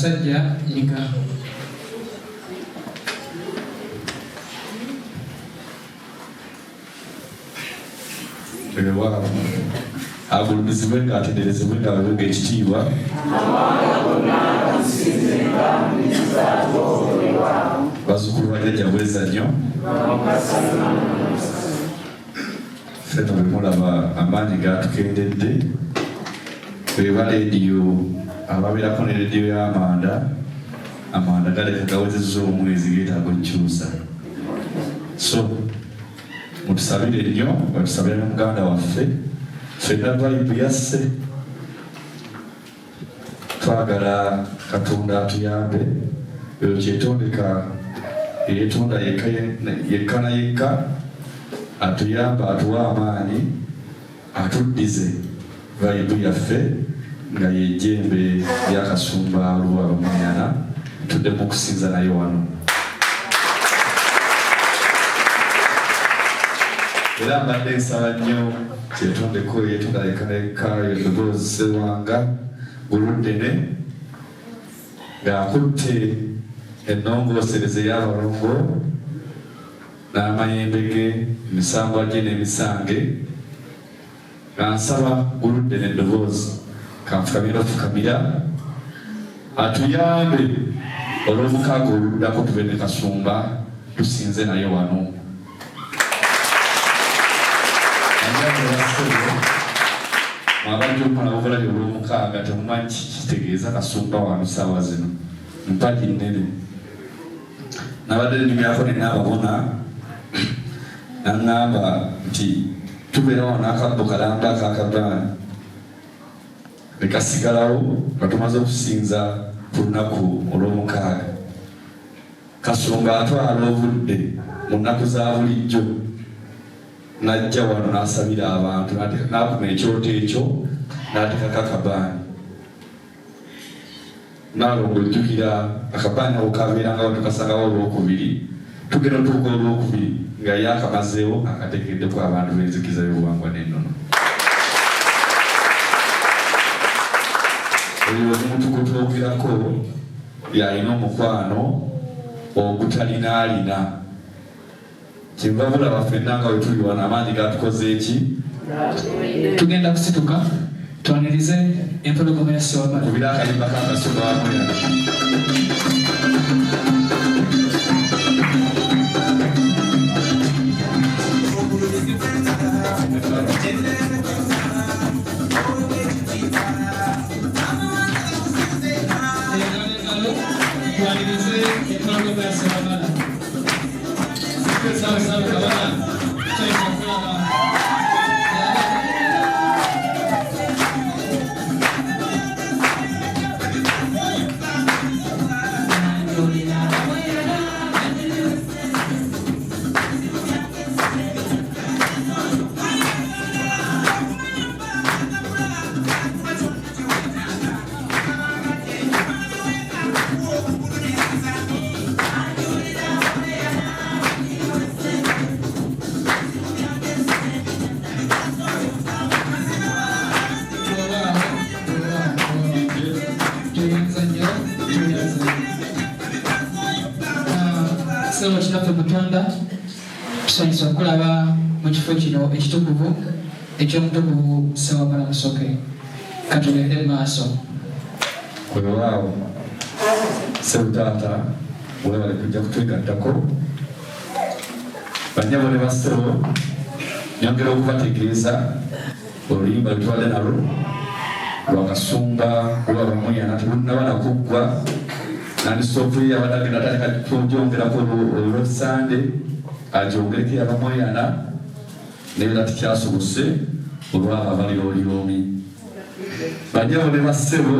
Musajja Nyiga. Wow. Agulumizibwe ng'atenderezebwe ng'aweebwa ekitiibwa. Bazzukulu ba jjajja bweza nnyo. Ffenna bwe mulaba amaanyi gaatukendedde. Bweba leediyo ababeerako ne leediyo y'amanda. Amanda galeka gawezezza omwezi geetaaga okukyusa. So mutusabire nnyo, batusabire ne muganda waffe. Ffenna Vibe yasse. Twagala Katonda atuyambe. Eyo kyetondeka eyetonda yekka na yekka. Atuyamba atuwa amaanyi. Atuddize Vibe yaffe nga yejjembe ly'Akasumba Luwa Bamuyana. Tuddemu okusinza naye wano. Era mbadde nsaba nnyo kyetondeko yetonda yekaneka eddoboozi Ssewanga Buludene ng'akutte ennongoosereze y'abalongo n'amayembe ge emisambwa gye n'emisange nga nsaba Buludene eddoboozi kanfukamira ofukamira atuyambe olw'omukaaga oluddako tube ne Kasumba tusinze naye wano. Mwabadde okumala obulabyo olw'omukaaga temumanyi kitegeeza Kasumba wano ssaawa zino mpagi nnene. Nabadde nnimyako ne naababona naŋŋamba nti tubeera wano akabbo kalamba akakabaani ne kasigalawo nga tumaze okusinza ku lunaku olw'omukaaga. Kasumba atwala obudde mu nnaku za bulijjo n'ajja wano n'asabira abantu n'akuma ekyoto ekyo n'ateekako akabaani. Naalongo ojjukira akabaani ako kabeerangawo tukasangawo olwokubiri tugenda otuuka olwokubiri nga ye akamazeewo akateekeddeko abantu b'enzikiza y'obuwangwa n'ennono. Oyo omuntu gwe twogerako y'alina omukwano ogutalina alina. Kyenva bulaba ffenna nga bwe tuli wano amaanyi gatukoze eki? Tugenda kusituka twanirize empologoma ya Ssewamala. Kubira akalimba k'Akasumba Bamuyana. Twanirize empologoma ya Ssewamala. Sawa sawa kabana. Cheka kulaba. Sewa kinaffe Mutonda tusanyusa okulaba mu kifo kino ekitukuvu eky'omutukuvu Ssewamala Musoke. Katugende mu maaso. Weewaawo Ssebutaata weebale kujja kutwegattako. Bannyabo ne bassebo nyongera okubategeeza oluyimba lwe tubadde nalwo lwa Kasumba Luwa Bamuyana terunnaba nakuggwa. Nandisoofuye abadde agenda atandika kugyongerako olw'Sande agyongereko Abamuyana neera tikyasobose olwabo abalirooliroomi. Bannyabo ne bassebo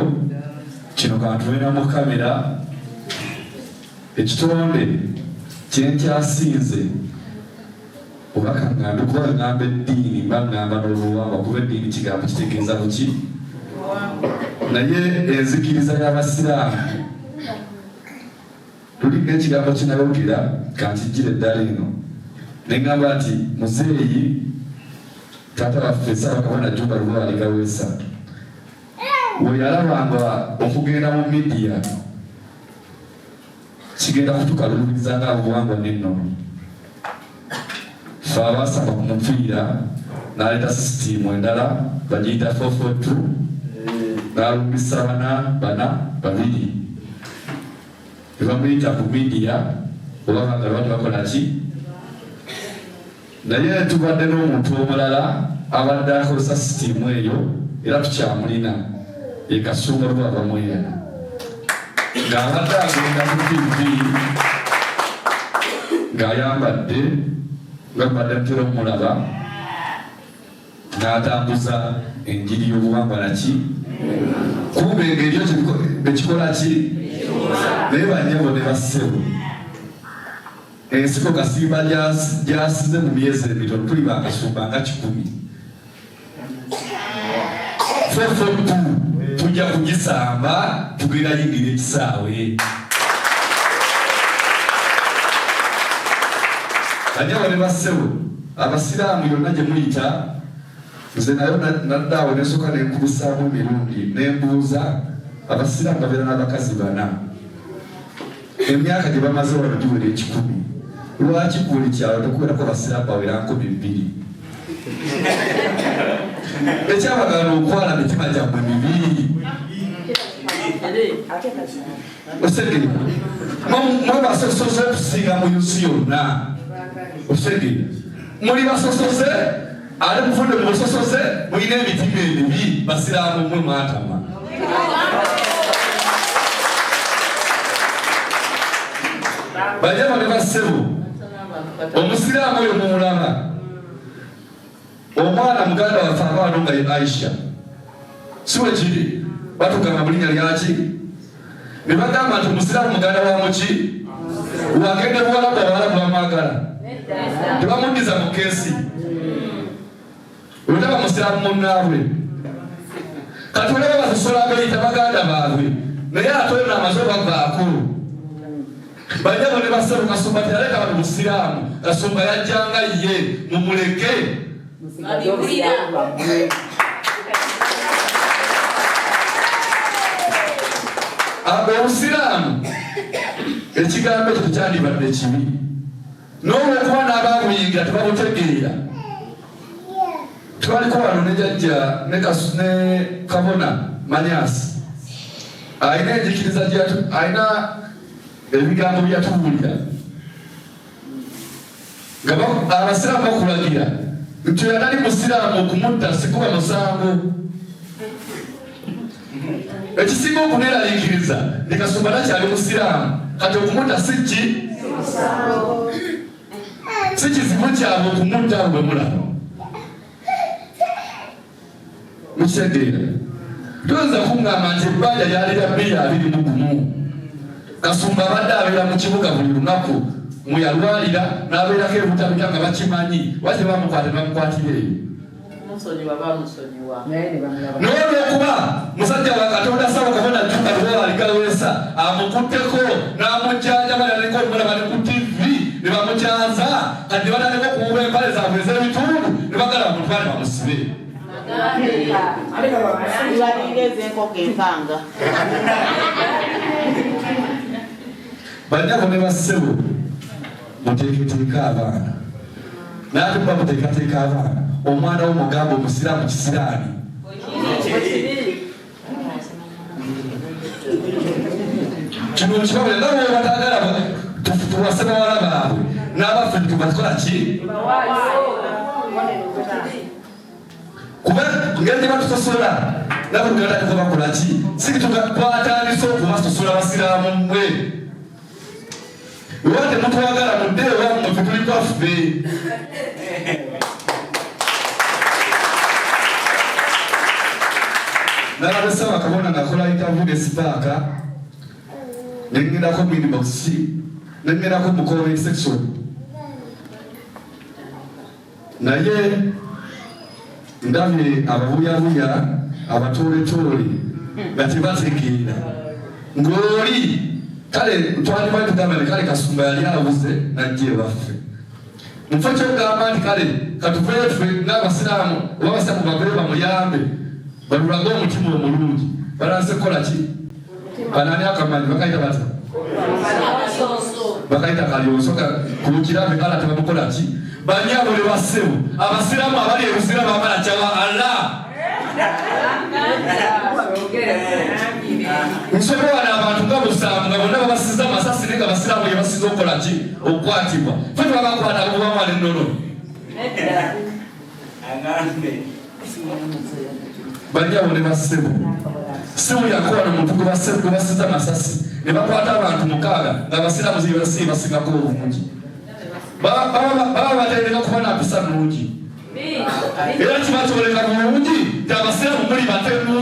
kino kantubeeramu kamera ekitonde kyenkyasinze oba kaŋŋambe kuba ŋŋamba eddiini mba ŋŋamba n'oluwanga kuba eddiini kigambo kitegeeza buki naye enzikiriza y'Abasiraamu tulinga ekigambo kinabawulira kankijjira eddala eno ne ŋŋamba nti muzeeyi taata waffe Ssaabakabona Jjumba Lubowa Ligaweesa we yalabanga okugenda mu midiya kigenda kutukalubiriza ng'obuwangwa n'ennono. Ffe abaasaba ku mupiira n'aleeta sisitiimu endala bagiyita 442 n'alumbisa bana babiri. Tebamuyita ku midiya oba baagala bati bakola ki? Naye tubadde n'omuntu omulala abadde akozesa sisitiimu eyo era tukyamulina ye Kasumba Lwaba Mwera ng'abadde agenda ku TV ng'ayambadde nga mbadde ntera omulaba n'atambuza enjiri y'obuwangwa naki kumbe engeri yo bekikola ki naye banyabo ne bassebo ensiko Kasimba gyasize mu myezi emitono tuli bakasumba nga 10 442 tujja kugisamba tugenda yingira ekisaawe banyabo ne bassebo abasiraamu yonna gye muyita nze nayo naddaawo nesooka nenkubisaamu emirundi nembuuza abasiraamu babeera n'abakazi 4 emyaka gye bamaze wano giwera 10 lwaki buli kyalo tokubeerako abasiraamu bawera 200 ekyabagala okwala mitima gyammwe mibi osegere mwe basosoze okusinga mu yusi yonna osegere muli basosoze ate muvudde mu busosoze mulina emitima emibi basiraamu mwe mwatama bajama ne bassebo omusiraamu oyo mumulaba omwana muganda waffe abaano nga Aisha siwe kiri batugamba bulinya lyaki ne bagamba nti omusiraamu muganda wa muki wagende buwalabu abawalabu bamwagala tebamuddiza mu keesi olutaba musiraamu munnaabwe kati olaba basosola abeeyita baganda baabwe naye ate oyo n'amaze bavaako bajjabo ne bassebo Kasumba teyaleka bali musiraamu Kasumba yajjanga ye mumuleke obusiraamu ekigambo ekyo tekyandibadde kibi n'olwokuba n'abaabuyingira tebabutegeera twaliko wano ne jjajja ne Kabona Manyasi alina enjikiriza alina ebigambo byatuwulira nga abasiraamu bakulagira nti yatali musiraamu okumutta sikuba musango ekisinga okuneeraliikiriza ne Kasumba nakyali musiraamu kati okumutta si kizibu kyabwe okumutta bwe mulaba mukitegeera toyinza kuŋŋamba nti ebbanja lyalira 221 Kasumba abadde abeera mu kibuga buli lunaku muyalwalira n'abeerako ebutabita nga bakimanyi wate bamukwate bamukwatire eyo n'olwokuba musajja wa Katonda Ssawa Kabona Jjumba Lwaba Aligalwesa amukutteko n'amujjanjaba yaliko omulaba ne ku TV ne bamukyaza kati batandika okuwuba empale zaabwe ez'ebitundu ne bagala bamutwale bamusibe banyabo ne bassebo muteeketeeka abaana naate muba muteekateeka abaana omwana w'omugamba omusiraamu kisiraani kino kibabule nga bwe batagala tuwase bawala baabwe n'abaffe tubatukola ki kuba ngeri gye batusosola nabo tugatandika bakola ki si twatandise okubasosola basiraamu mmwe wate mutwagala mudde wammwe fe tuli kwaffe nalabe Ssawa Kabona ng'akola interview ne Sipaaka nengendako minbox nengendako mu comment section naye ndabye ababuyabuya abatooletoole nga tebategeera ng'oli kale twandibali tugamba ne kale Kasumba yali abuze najja ewaffe mufo kyogamba nti kale katuveeyo ffe ng'abasiraamu oba abasiraamu bagole bamuyambe balulage omutima omulungi balanse kukola ki banani akamanyi bakayita bata bakaita kalyosoka kujira bekala tabakola ki banyabo le basebo abasiramu abali ebusira bamala chawa Allah Nsebe wana abantu nga busamu nga bonna babasiza masasi neka basiramu ye basiza okola ki okwatibwa ffe babakwata kubamala ennono banyabo ne basebo simu yakola muntu gwe basebo basiza masasi ne bakwata abantu mukaaga nga basiramu zibasi basingako obungi baba batereka kuba napisa nungi era kibatoleka bulungi tabasiramu muli batemu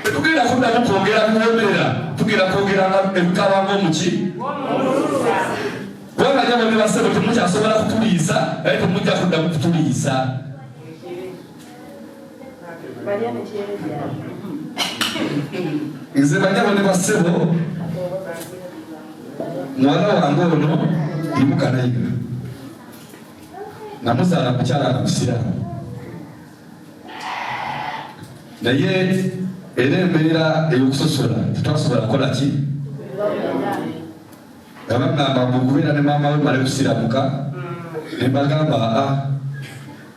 tugenda kuddamu kwogera kuwomerera tugenda kwogera ebikabango muki kubanga nyabo ne basebo temukyasobola kutuliisa naye temujja kuddamu kutuliisa nze banyabo ne basebo muwala wange ono imukanayiga namuzaala mukyala namusiramu naye era embeera ey'okusosola tetwasobola kukola ki nga bagamba mukubeera ne maama we male kusiramuka ne mbagamba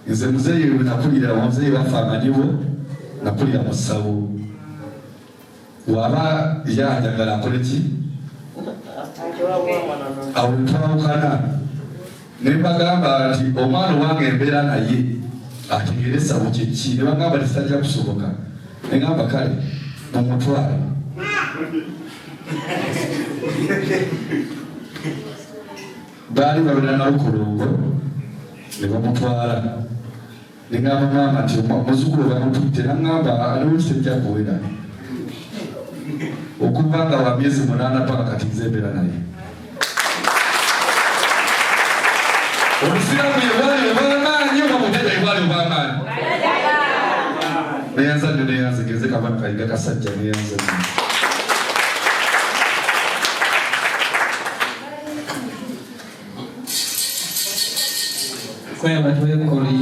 nze muzeeyi we nakulira muzeeyi waffe amanyibo nakulira mu ssabo waba yanjagala akole ki awo twawukana ne mbagamba nti omwana owange embeera naye ategeere essabo kyeki ne bagamba tekitajja kusoboka ne ngamba kale mumutwale baali babera nalukolongo ne bamutwala ne ngamba maama nti muzukulu bamutwite nangamba aliwo kitajja kuwera okuva nga wa myezi 8 paka kati nze embeera naye obusiramu yebwali obwamaanyi oba mutega yebwali obwamaanyi neyanza nnyo neyanzegeze kabana kayiga kasajja neyanza nnyo kweba twekoli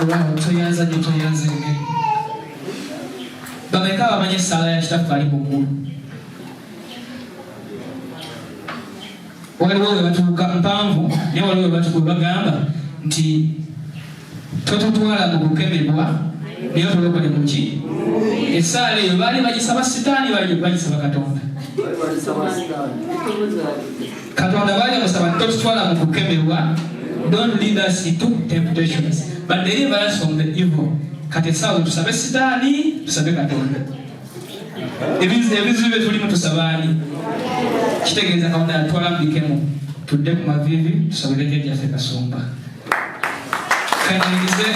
Olwao toyanza gye toyanzenge. Bameka bamanyi essaala ya kitaffe ali mu ggulu. Waliwo we batuuka mpanvu naye waliwo we batuuka bagamba nti totutwala mu kukemebwa naye otulokole mu ki? Essaala eyo baali bagisaba sitaani bagisaba Katonda. Katonda baali bamusaba totutwala mu kukemebwa, don't lead us into temptations but deliver us from the evil. Kati essaawa tusabe sitaani tusabe Katonda. Ebizibu bye tulimu tusabaani. Kitegeeza Katonda yatwala mbikemu tudde ku mavivi tusabire Jjajjaffe Kasumba. Kanirize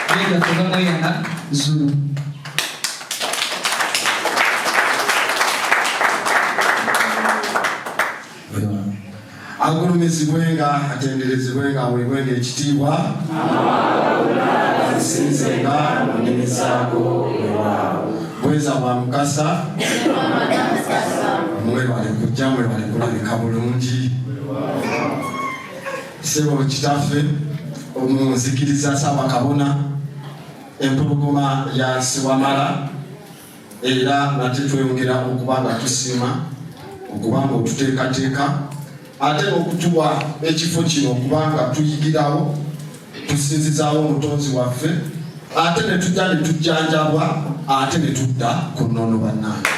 Jjajjaffe Bamweyana Zulu. Agulumizibwenga atenderezebwenga awulibwenga ekitiibwa asinzenga mu nnimi zaako ewaawo bweza bwa mukasa mwebale kujja mwebale kulabika bulungi Ssebo Kitaffe omunzikiriza Ssaabakabona empologoma ya Siwamala era nate tweyongera okuba nga tusiima okuba nga otuteekateeka ate okutuwa ekifo kino okubanga tuyigirawo tusinzizaawo omutonzi waffe ate ne tujja ne tujjanjabwa ate ne tudda ku nnono bannange.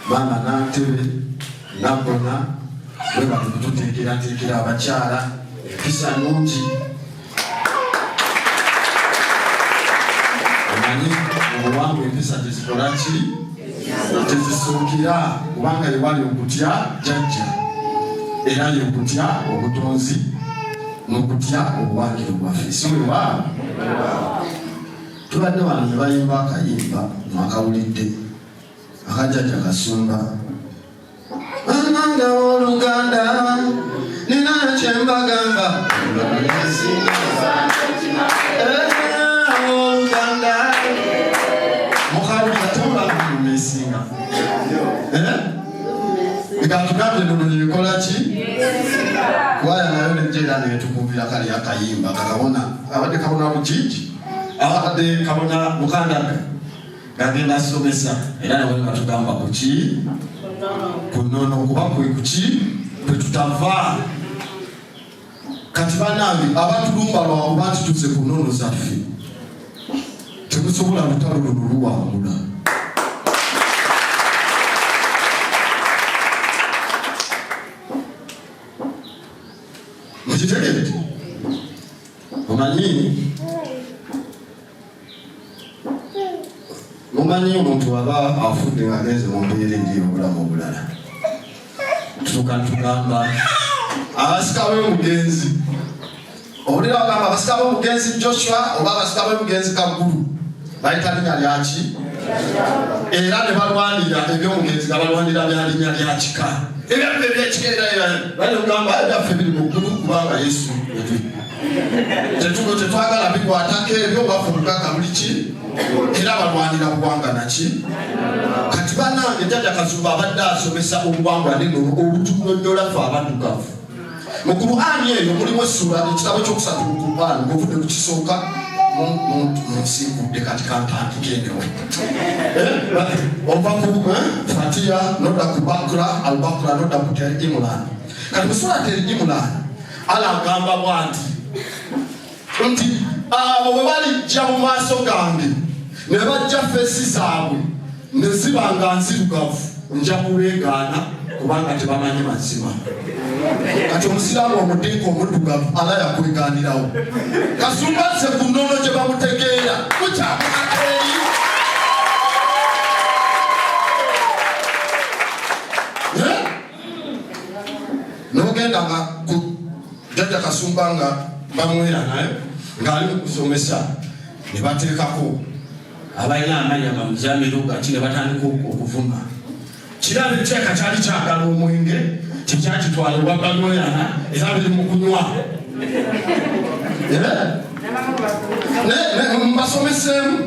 Maama Nantebe Nabbona bwe bali kututeekerateekera abakyala empisa nnungi. Omanyi obuwangwa empisa tezikola ki? Tezisuukira kubanga yewali okutya Jjajja era yokutya obutonzi n'okutya obuwangiro bwaffe si weewaawo. Tubadde wano ne bayimba akayimba mwakawulidde aka Jjajja Kasumba. Bannange w'Oluganda nina kyembagamba Oluganda mukawulira tomba kumesinga ikatugambye nno yekola ki kwaya nayo nejjera netukubira kali akayimba kakabona abadde kabona bukiki abadde kabona Mukandaga gagenda asomesa era nawe batugamba kuki kunono kuba kwe kuki kwe tutava kati banange abatulumba lwawo banti tuze ku nnono zaffe temusobola lutalo luno luwangula. Mukitegeredde mumanyi omuntu aba afudde ng'agenze mu mbeera eri obulamu obulala tutuuka tugamba abasika b'omugenzi owulira bagamba abasika b'omugenzi Joshua oba abasika b'omugenzi Kaggulu bayita linnya lyaki era ne balwanira eby'omugenzi nga balwanira bya linnya lya kika ebyaffe ebyekika era bali kugamba ebyaffe biri mu ggulu kubanga Yesu tetwagala bikwatako ebyo bafubukaga buli ki era balwanira buwanga naki. Kati bannange Jjajja Kasumba abadde asomesa obuwangwa n'ennono obutunyonnyola ffe abaddugavu. Mu Qur'ani eyo mulimu essula ekitabo ekyokusatu mu Qur'ani ng'ovudde ku kisooka munsinkudde kati kantandikenewo ova ku Fatiha nodda ku Bakra al-Bakra nodda ku Imran. Kati mu surati Imran Allah agamba bw'ati nti abo bwe balijja mu maaso gange ne bajja feesi zaabwe ne ziba nga nzirugavu nja kubeegaana kubanga tebamanyi mazima. Kati omusiraamu omudiika omuddugavu ala yakwegaanirawo. Kasumba nze ku nnono gye bamutegeera kukyamukateeyi n'ogenda nga ku Jjajja Kasumba nga bamwera naye ng'ali mu kusomesa ne bateekako abalina amanya bamujamiru gati ne batandika okuvuma. Kiraba ekiteeka kyali kyagala omwenge tekyakitwala obwa bamweyana era biri mu kunywa. Mbasomeseemu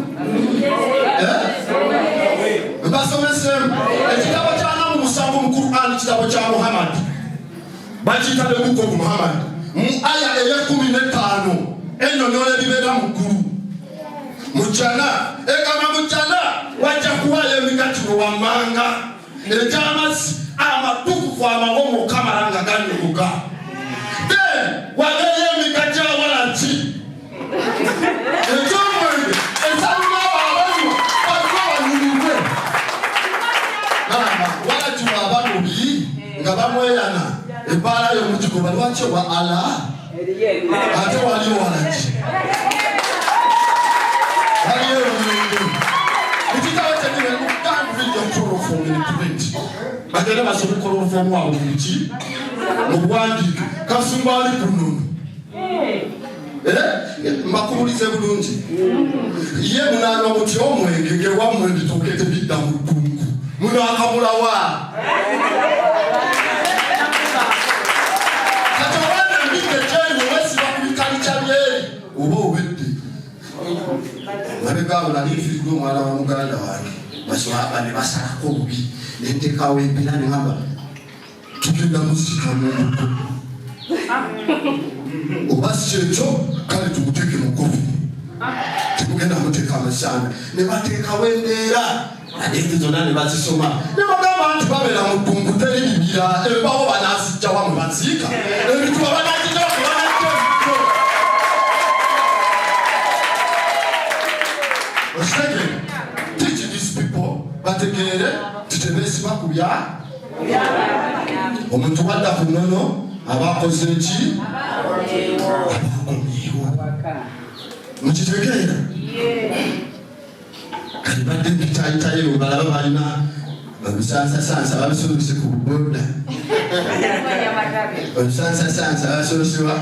ekitabo kya Namu musanvu mu Qur'ani kitabo kya Muhammad bakiyita ne buko ku Muhammad mu aya eya 15 ennyonnyola ebibeera mu ggulu mujana egamba mujana wajja kuwayo emigati wammanga ekyamazzi amatukufu amawomoka amalanga gannyukuka wagayo emigati awalaki ekyomwenge esaluma abanywa banywa walaki wabanubi nga bamweyana ebbaala yomukigoba lwaki oba ala ate waliyo walaki waliyo omwenge ekitabo kyenyiwe mukanvidio chloroform in print bagende basome chloroform wawe muki mu buwandiike kasumbaali kunono mbakubulize bulungi ye munanywa muti omwenge ngewammwe mbituuke tebidda mu ddungu munakamulawa kati obana mbike kyeriwe wesiba ku bikalikya byeri oba obedde mabegaawo nali nfiiddwe omwana wa muganda wange baswaba ne basalako obubi nentekawo empira neŋamba tugenda muzika munduko oba si ekyo kale tumuteeke mu kofi temugenda muteeka amasanda ne bateekawo embeera adeeti zonna ne bazisoma ne bagamba nti babeera mu ddungu teri bibira embawo banazijjawa mu baziika ebituba banazijjawa kubanajjo okitegere teach these people bategeere titebeesiba ku bya omuntu wadda ku nnono abakoze eki abakomyewo mukitegeera kati badde mpitayitayo balaba balina babisansasansa babisolose ku buboda babisansasansa babisolosebwa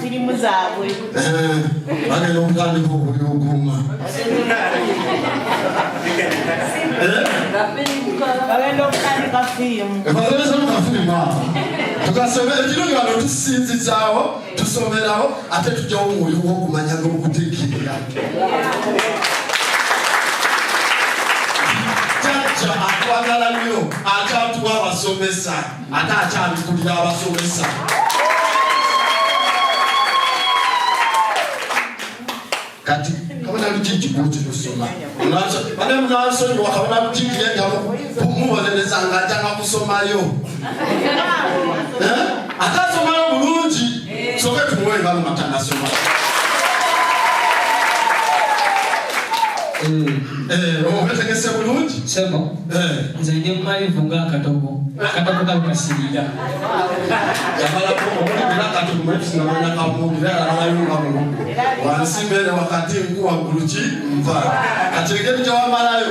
firimu zaabwe bagenda okutandika okuli oguuma bagenda okutandika firimu ebasobeza mukafirimu awo tukasome ekirungi wano tusinzizaawo tusomerawo ate tujjawo omwoyo gwokumanya gwokutegeera jajja atwagala nnyo akyatuwa abasomesa ate akyabikulira abasomesa kati kabona lukiki bwokitusoma bane munasonyiwa kabona lukiki yengamu mubonereza nga ajanga kusomayo atasomayo bulungi soke tumuwenga mu matanasoma obetegese bulungi sebo nze ndi mumalivu ngaakatogo akatogo kakasirira yamalako omuligira katogo mwetusinamanya kamugire alalayunga muno wansi mbere wakati nkuwa guluki nva kati engeri gyewamalayo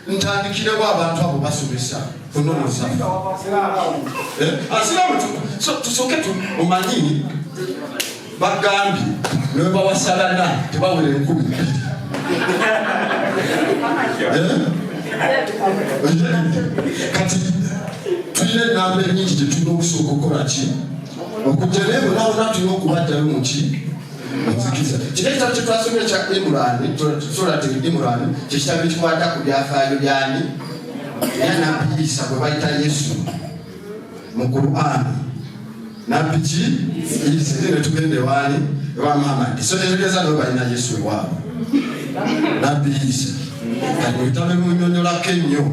ntandikireko abantu abo basomesa kunonosa asiramu tusoke omanyi bagambye nebawasalana tebawere 12 kati tulina enamba enyingi gyetulina okusooka okukolaki okujereebo nawona tulina okubaddayo muki nzikiza kino ekitabo kyetwasomye ekya Imurani tusolate Imurani kyekitabo ekikwata ku byafaayo byani ya nabbi Isa bwe bayita Yesu mu Qur'an nabbi ki Isa ne tugende wani ewa Muhammad so netegeeza nabo balina Yesu ewaabo nabbi Isa kati mwitabe munyonyolako ennyo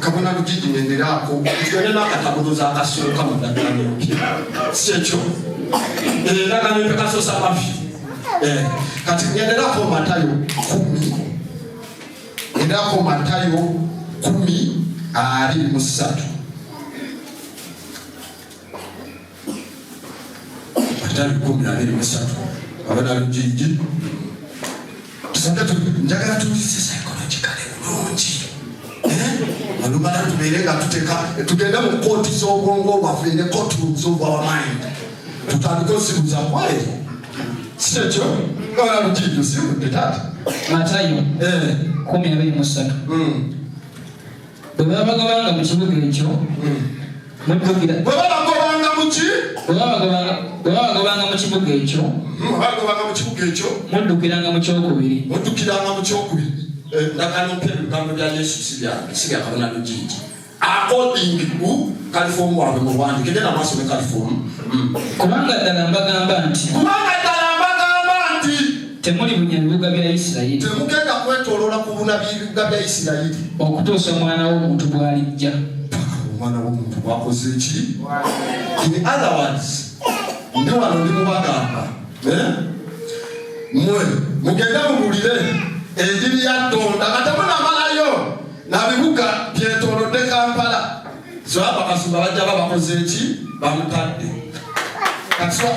kabona lugigi ngenderaako tugende n'akatabuloza akasooka mu ddagalamuki si ekyo era gamempe kasoosa mafi kati ngenderako Matayo 10 ngenderako Matayo 10:23 Matayo 10:23 abana lugigi njagala tulise psychologically bulungi olumala tubeere nga tugende mu kooti z'obwongo bwaffe ne courtrooms of our mind tutandika osibuza kweri si ekyo ngawala lugigi osibudde taata Matayo 10:23 bwe babagobanga mu kibuga ekyo muddukira bwe babagobanga muki bwe babagobanga mu kibuga ekyo bagobanga mu kibuga ekyo muddukiranga mu kyokubiri muddukiranga mu kyokubiri ndakano mpya bigambo bya Yesu sibya kabona lugigi according to California wabe mu bandi kende namaso ne California kubanga ddala mbagamba nti temuli bunyabibuga bya Isirayiri temugenda kwetolola ku bunabibuga bya Isirayiri okutuusa omwana w'omuntu bw'alijja omwana w'omuntu bwakoze ki in other words ndi wano ndi mubagamba mwe mugenda mubulire enjiri ya Tonda atamunamalayo nabibuga byetolodde Kampala so aba kasumba bajja babakoze ki bamutadde kaswa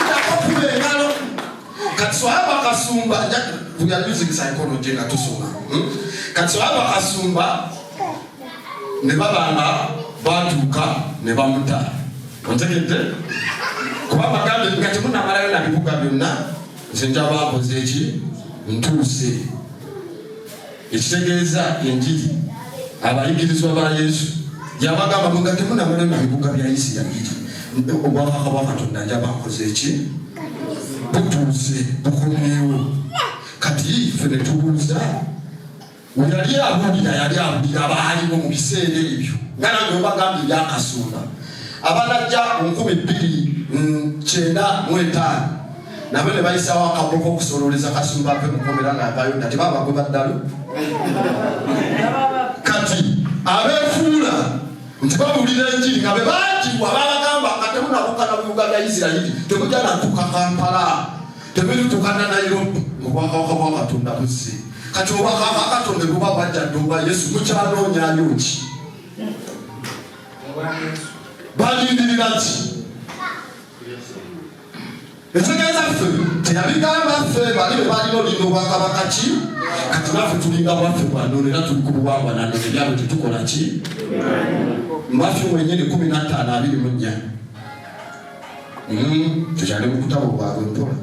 ndakopule ngalo kaswa aba kasumba we are using psychology nga tusoma kaswa aba kasumba ne babanga batuuka ne bamuta ontegedde kuba bagambe ngati munamalayo nabibuga byonna nsinja bakoze ki ntuuse ekitegeeza enjiri abayigirizwa ba Yesu yabagamba mungati munamalayo nabibuga bya Isirayiri obwakaka bwa Katonda nja bakoze ki butuuse bukomyewo kati ffe ne tubuuza yali abulira abaaliwo mu biseera ebyo nga nange obagambye ebyakasumba abanajja 2095 nabo ne bayisawo akaboko okusololeza kasumba pe mukomera ng'abayuda tebabagwe baddalo kati abeefuula nti babulira enjiri nga be baatibwa babagamba nga temunabuka na bibuga bya Isirayiri temujja natuuka Kampala temulituuka na Nairobi obwakawaka bwa Katonda buzze kati obwakawaka Katonda buba bwajjadde oba Yesu mukyanoonyayo ki balindirira ki ekitegeeza ffe teyabigamba ffe bali be balina olinda obwakabaka ki kati naffe tulinda bwaffe bwanone era tuli ku buwangwa nanone byabo tetukola ki mbaffe mwenyini 15:24 tukyali mu kutabo bwabwe mpola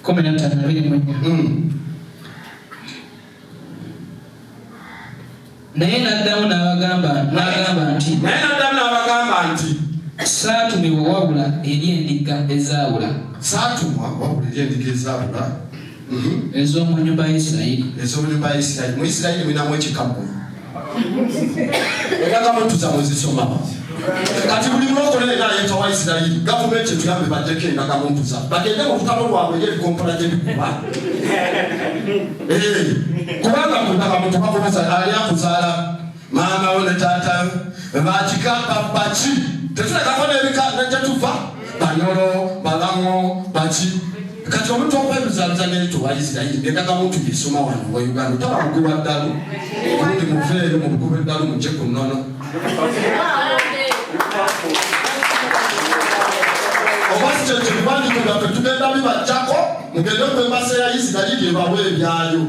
15:24 naye n'addamu n'abagamba nti saatumibwa wabula eri endiga ezaawula ez'omu nnyumba ya Isirayiri mu Isirayiri minamu ekikapu endagamuntu zamwe zisoma kati buli mulokole era ayetawa Isirayiri gavumenti etuyambe baddeko endagamuntu zamwe bagende mu lutalo lwabwe ebyebikompala gyebikuba kubanga ku ndagamuntu bakomeza ali akuzaala maama we ne taata bakikapa baki tetulekako n'ebika nejjetuva banyolo balamo baki kati omuntu okwebuzabuza n'ekyo wa Isirayiri endagamuntu gyesoma wano wa Uganda taba muguba ddalu obundi muveeyo mu buguba eddalu mujje ku nnono oba si kyo kibiwandiiko byaffe tugenda bibajjako mugende ku embasa ya Isirayiri ebawe ebyayo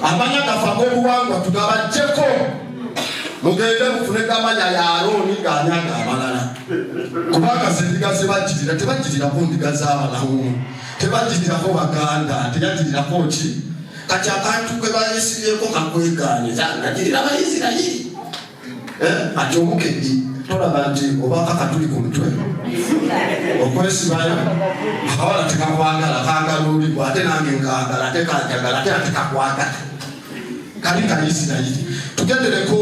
amanya gafe ag'obuwangwa tugabajjeko mugende mufune gamanya ya Alooni g'anyaga abalala kubanga zendiga zebajjirira tebajjirirako ndiga z'abalamu tebajjirirako baganda teyajjirirako ki kati akantu ke bayisiryeko kakwegaanye ngajirira Abaisirayiri ati omukeddi tolaba nti obaka katuli ku mutwe okwesibayo akawala tekakwagala kangaluulibwa ate nange nkagala ate kanjagala ate ate kakwagala kali ka Isirayiri tugendereko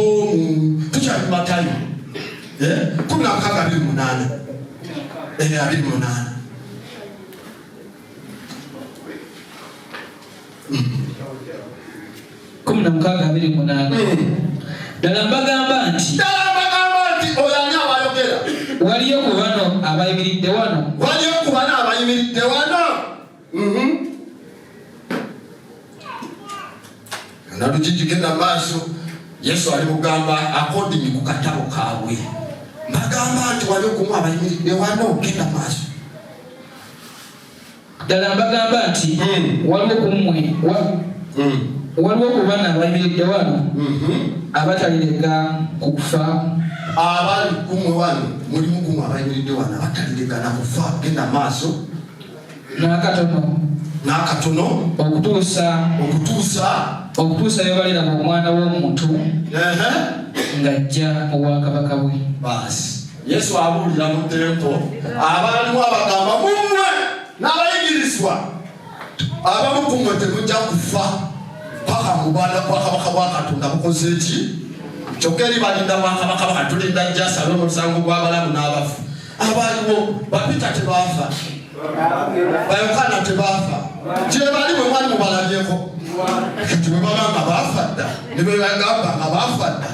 tukyali Matayo 16:28 ddala mbagamba nti oyani abayogera waliyo ku bano abayimiridde wano nalugigigenda maaso Yesu ali mugamba according ku katabo kaabwe mbagamba nti waliyo kumu abayimiridde wano genda maaso ddala mbagamba nti waliwo ku bano abayimiridde wano abatalirega ku kufa abali kumwe wano mulimu kumwe abayimiridde wano abatalirega na kufa genda maaso n'akatono okutuusa yebaliraga omwana w'omuntu ng'ajja mu bwakabaka bwe. Basi Yesu abuulira mu tempo abaalimu abagamba mumwe n'abayi mukirizwa abamu kumwe temujja kufa paka mubana bwakabaka bwa Katonda bukoze ki kyokka eri balinda bwakabaka bakatulinda jasa n'omusango gw'abalamu n'abafu abaliwo bapita tebaafa bayokana tebaafa gye bali bwe mwali mubalabyeko kati bwe babanga baafa dda ne bwe bagamba nga baafa dda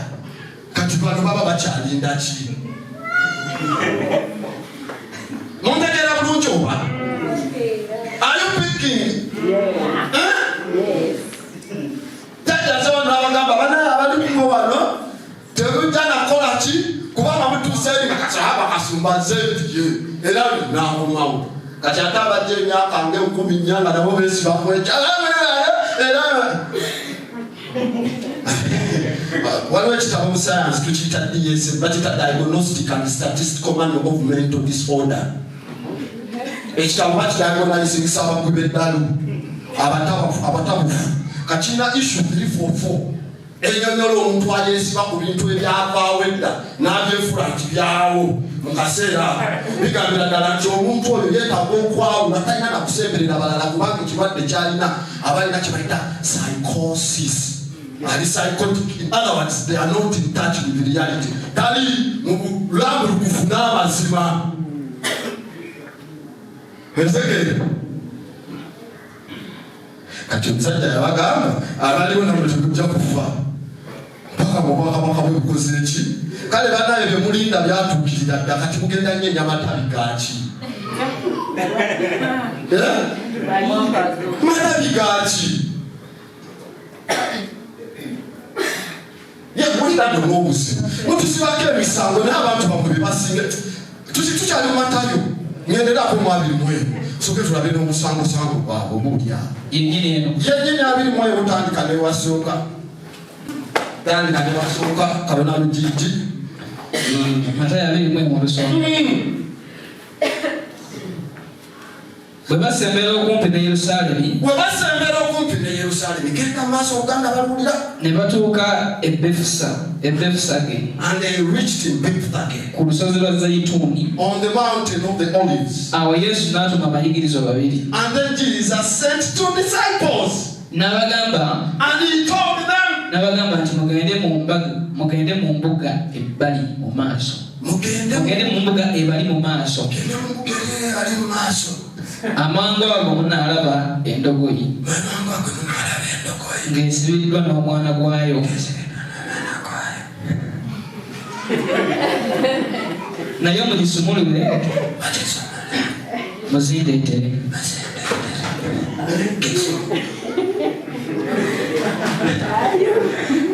kati bano baba bakyalinda ki muntegeera bulungi oba are you picking tajjazeo n'abagamba bana abalimu wano tebujja nakola ki kubanga mutuuseeri bakasaba bakasumba nzendiye era nakomawo kati ate abajja emyaka nga 10 nga nabo beesibakweca era waliwo ekitabo mu science tukiyita DSM bakiyita Diagnostic and Statistical Manual of Mental Disorder. Ekitabo bakidiagnosingisa abakubi b'eddalu abatabufu kakina issue 344 enyonyola omuntu ayeesiba ku bintu ebyavaawo edda n'abyefuula nti byawo mu kaseera bigambira ddala nti omuntu oyo yeetaaga okwawula talina nakusemberera balala kubanga ekirwadde kyalina abalina kye bayita psychosis. Ali psychotic. In other words, they are not in touch with reality. Tali mulamu kufuna mazima. Wezekere. Kati omusajja yabagamba abaliwo namwe tujja kufa. Paka mubaka bwebukoze ki? Kale banaye bye mulinda byatuukirira dda kati mugenda nnyo ennyamatabi gaki. Matabi gaki. Mulina n'obuzibu mutusibako emisango n'abantu bamubi basinga tukyali mu matayo ngenderako mu 21 soke tulabe n'omusangosango bwabwe omulya yennyini 21 butandika newasooka kabona lugigi Matayo 21 olusonga bwe basembera okumpi ne Yerusaalemi genda maaso oganda balulira ne batuuka e Befusage and they reached in Bethphage ku lusozi lwa Zayituuni on the mountain of the Olives. awo Yesu n'atuma abayigirizwa babiri And then Jesus sent 2 disciples n'abagamba and he told them nti mugende mu mbuga ebbali mu maaso mugende mu mbuga ebali mu maaso amangu ago munaalaba endogoyi ng'esibiddwa n'omwana gwayo naye mugisumulule muzindeetere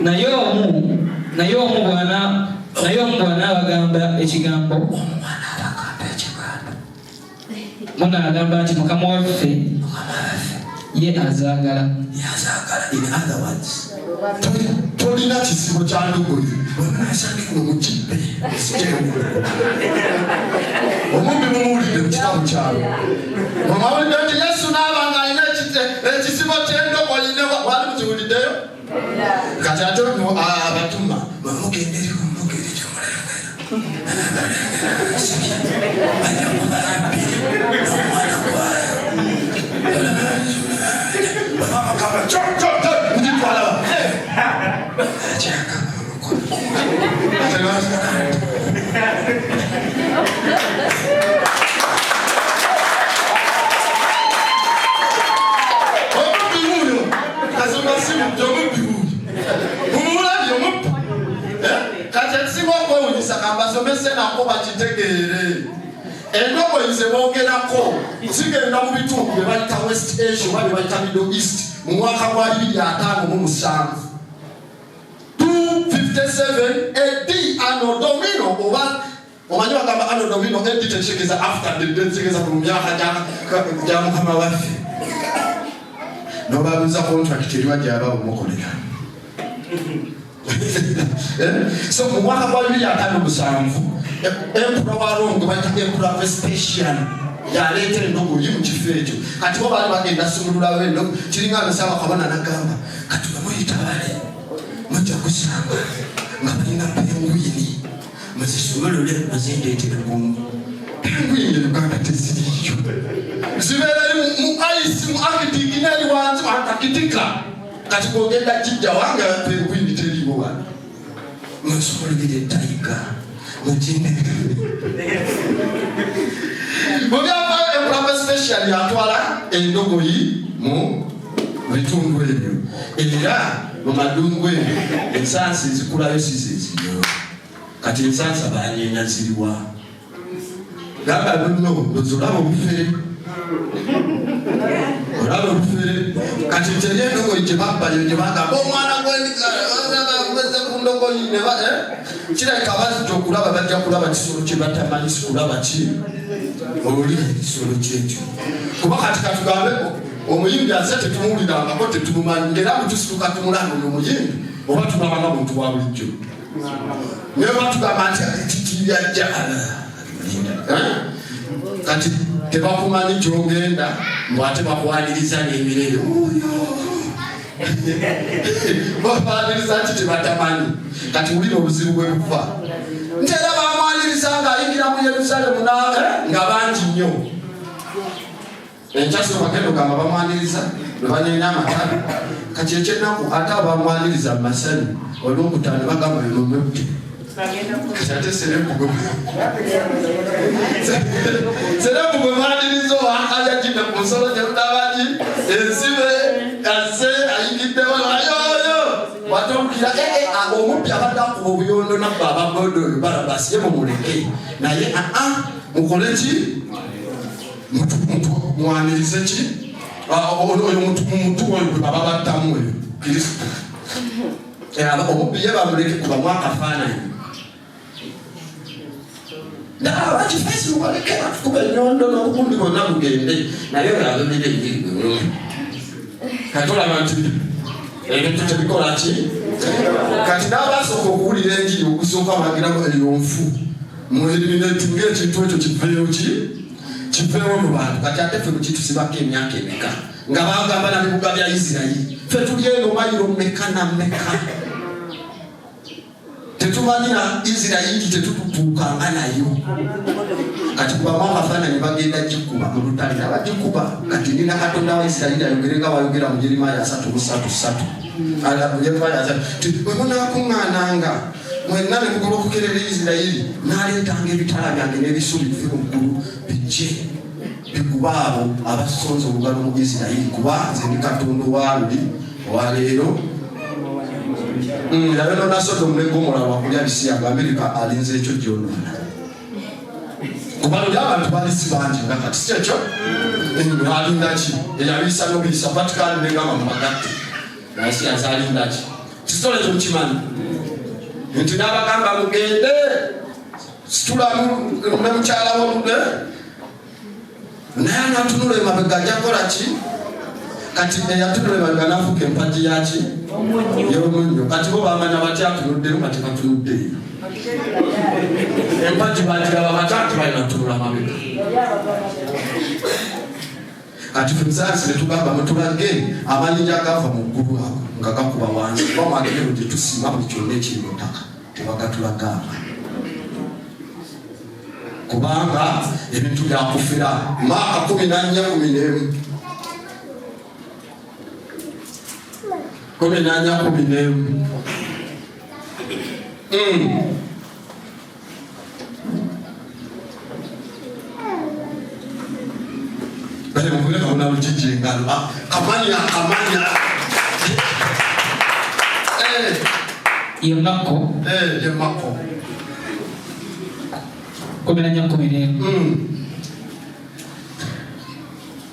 naye omu bw'anaabagamba ekigambo munagamba nti mukama waffe ye azaagala. In other words, tolina kizibu kya ndogoyi wemunasangikuno mukibe omumbi mumuwulidde mu kitabu kyalo omawulidde nti Yesu n'abanga alina ekisibo ky'endogoyi wali mukiwuliddeyo kati ate ono abatuma mugende mugeri basomese nako bakitegeere endogoyi ze boogerako zigenda mu bitundu bye bayita West Asia oba bye bayita Middle East mu mwaka gwa 2057 257 AD Anno Domino oba omanyi bagamba Anno Domino AD tekitegeeza after the death tekitegeeza ku myaka gya Mukama waffe nobabuuza contract eriwa gyaba omukolera so mu mwaka gwa 2057 empura wa Rome bayita empura Vespasian yaleetera endogoyi mu kifo ekyo kati bo baali bagenda sumulula wendo kiringa nsaba kabona nagamba kati bamuyita bale mujja kusanga nga balina pengwini muzisumulule muzindeetere gumu pengwini Uganda teziriyo zibeera wabitika kati kogenda kijja wange windi teriiwo wano musologere tayiga mujinde mubyava empulapa special yatwala endogoyi mu bitundu ebyo era mu madungu ebyo ensansi zikulayo sizeziyo kati ensansi abanyenya ziriwa gamba luno olaba obufere olaba obufere kati teri endogoyi gyebabbayo gyebagamba omwana gweze ku ndogoyi kireka bazita okulaba bajja kulaba kisolo kyebatamanyi sikulaba ki oli ekisolo kyekyo kuba kati katugambe omuyimbi aze tetumuwulirangako tetumumanyi ngera bwetusituka tumulanga oyo omuyimbi oba tunabanga muntu wa bulijjo naye batugamba nti kitibyajja kati tebakumanyi gyogenda mbwate bakwaniriza n'emirere bakwaniriza nti tebatamanyi kati wulira obuzibu bwekufa nti era bamwaniriza ng'ayingira mu Yerusaalemu nga bangi nnyo enkyasi bagenda ogamba bamwaniriza lwebanyeenya amatala kati ekyennaku ate abamwaniriza mu masanyu olwokutaano bagamba bemumudde kati ate serembugo mwaniriza owakayagina ku nsolo gyerudabaki ensibe ase ayingiddewo ayoyo watokira omupya abadde akuba obuyondo nabba abagodo oyo barabasi ye mumuleke naye mukole ki mwanirize ki oyo muntu oyo gwe baba battamu oyo kristo omubbi ye bamuleke kubamu akafaananyi bakifesi mukoleke batukuba enyondo n'obukundi bonna bugende naye olabemire enjiri kati olaba nti ebintu tebikola ki kati n'abasooka okuwulira enjiri okusooka bagiramu eyonfu mueliminati ng'ekintu ekyo kiveeyo ki kiveewo mu bantu kati ate ffe mukitusibako emyaka emeka nga bagamba na bibuga bya Isirayiri ffe tuli eno mayiro mmeka na mmeka tetumanyira Isirayiri tetututuukanga nayo kati kubamu amafaananyi bagenda gikuba mu lutale nabagikuba kati nina Katonda wa Isirayiri ayogere nga wayogera mu Jeremiya 3:3 bwemunaakuŋŋaananga mwenna ne mugoba okukerera Isirayiri n'aleetanga ebitala byange n'ebisubi bive muggulu bijje bikuba abo abasonza olugalo mu Isirayiri kuba nze ndi Katonda owaluli owaleero yabeno Sodomu ne Gomora wakulya bisi Amerika alinze ekyo gyonoona kuba luli abantu bali si bangi nga kati si ekyo alindaki eyabiyisa n'obiyisa Vatican negamba mu magatte naye si azalindaki kisitole ekyo mukimanyi nti n'abagamba mugende situlamu ne mukyala wolude naye anatunula emabega ajja kukola ki kati eyatunula emabega n'afuuka empagi yaki y'omunnyo kati bo bamanya batya atunuddeyo nga tebatunuddeyo empagi bagiraba batya nti balinatunula mabega kati ffe musayansi ne tugamba mutulage amanyinja agava mu ggulu ago nga gakuba wansi kuba mwagegero gye tusiima buli kyonna ekiri mu ttaka tebagatulagamba kubanga ebintu byakufira Maaka 14:11 bale muvule kabona lujiji engalo kamanya Yemako 14:11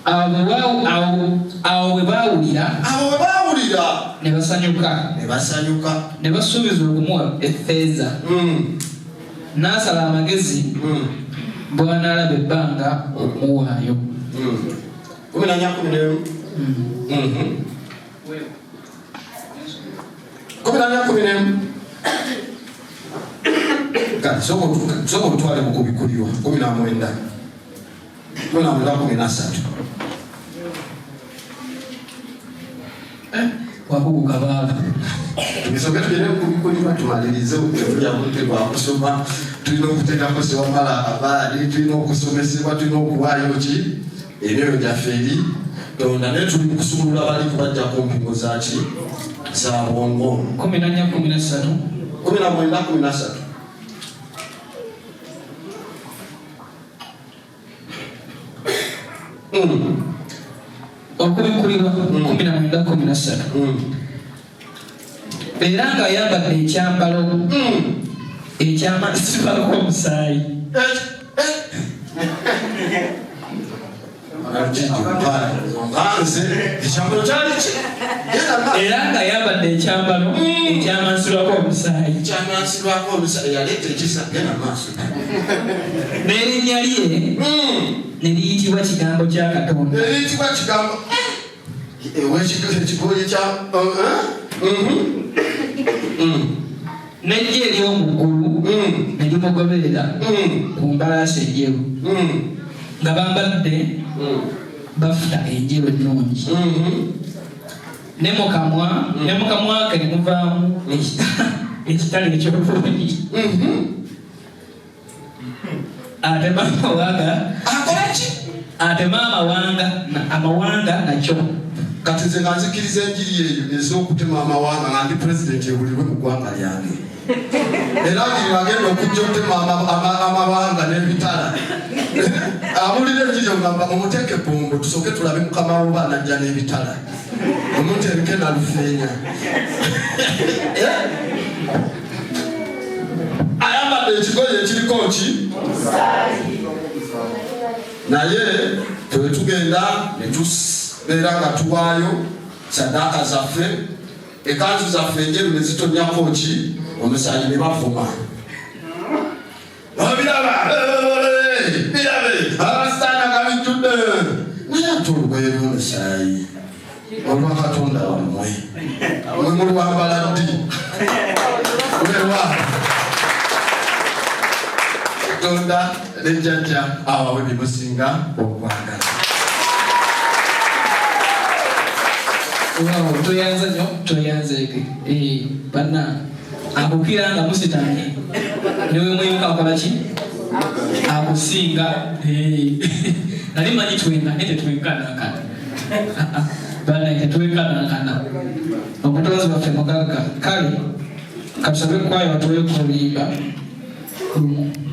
awo bwe baawulira ne basanyuka ne basuubiza okumuwa effeeza n'asala amagezi bw'anaalaba ebbanga okumuwaayo 14:11 kati soko mutwale mu kubikulirwa 19:13 wakuguka baaba tubisoke tugende kubikulirwa tumalirize okutekulya kutegwa kusoma tulina okuteekako sewamala abaali tulina okusomesebwa tulina okuwaayo ki emyoyo gyaffe eri tonda naye tuli kukusumulula bali kubajja ku mpingo zaki za bwongo 14 13 19 okubikulirwa 19 13 era nga ayambadde ekyambalo ekyamansibako omusaayi era nga ayambadde ekyambalo ekyamansibako omusaayi n'erinnya lye ne liyitibwa kigambo kya Katonda n'ejja ery'omuggulu ne limugoberera ku mbalaasi enjeru nga bambadde bafuta enjeru ennungi ne mu kamwa ke ne muvaamu ekitale eky'obulungi atema amawanga nakyo kati nze nga nzikiriza enjiri eyo ez'okutema amawanga nga ndi pulezidenti ebulirwe mu ggwanga lyange era biri bagenda okujja okutema amawanga n'ebitala amulira enjiri ogamba mumuteeke ebombo tusooke tulabe mukama woba anajja n'ebitala omuteeke nalufeenya ayambadde ekigoye ekiriko ki naye twetugenda netubeera nga tuwaayo sadaaka zaffe ekanzu zaffe enjeru ne zitonyako ki omusaayi ne bavuma obiraba birabe abasitaana gabijjudde naye ate olugoye lw'omusaayi olwa Katonda wammwe mwe mulwambala ddi wewa Katonda nejjajja awawe bimusinga okwagala toyanza nnyo toyanzeeke banna akukira nga musitani niwe mwimuka akola ki akusinga nali manyi twenga naye tetwenkanankana bana tetwenkanankana omutozi waffe mugagga kale katusabe kwayo batuwe ku luyimba lumu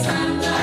Sanga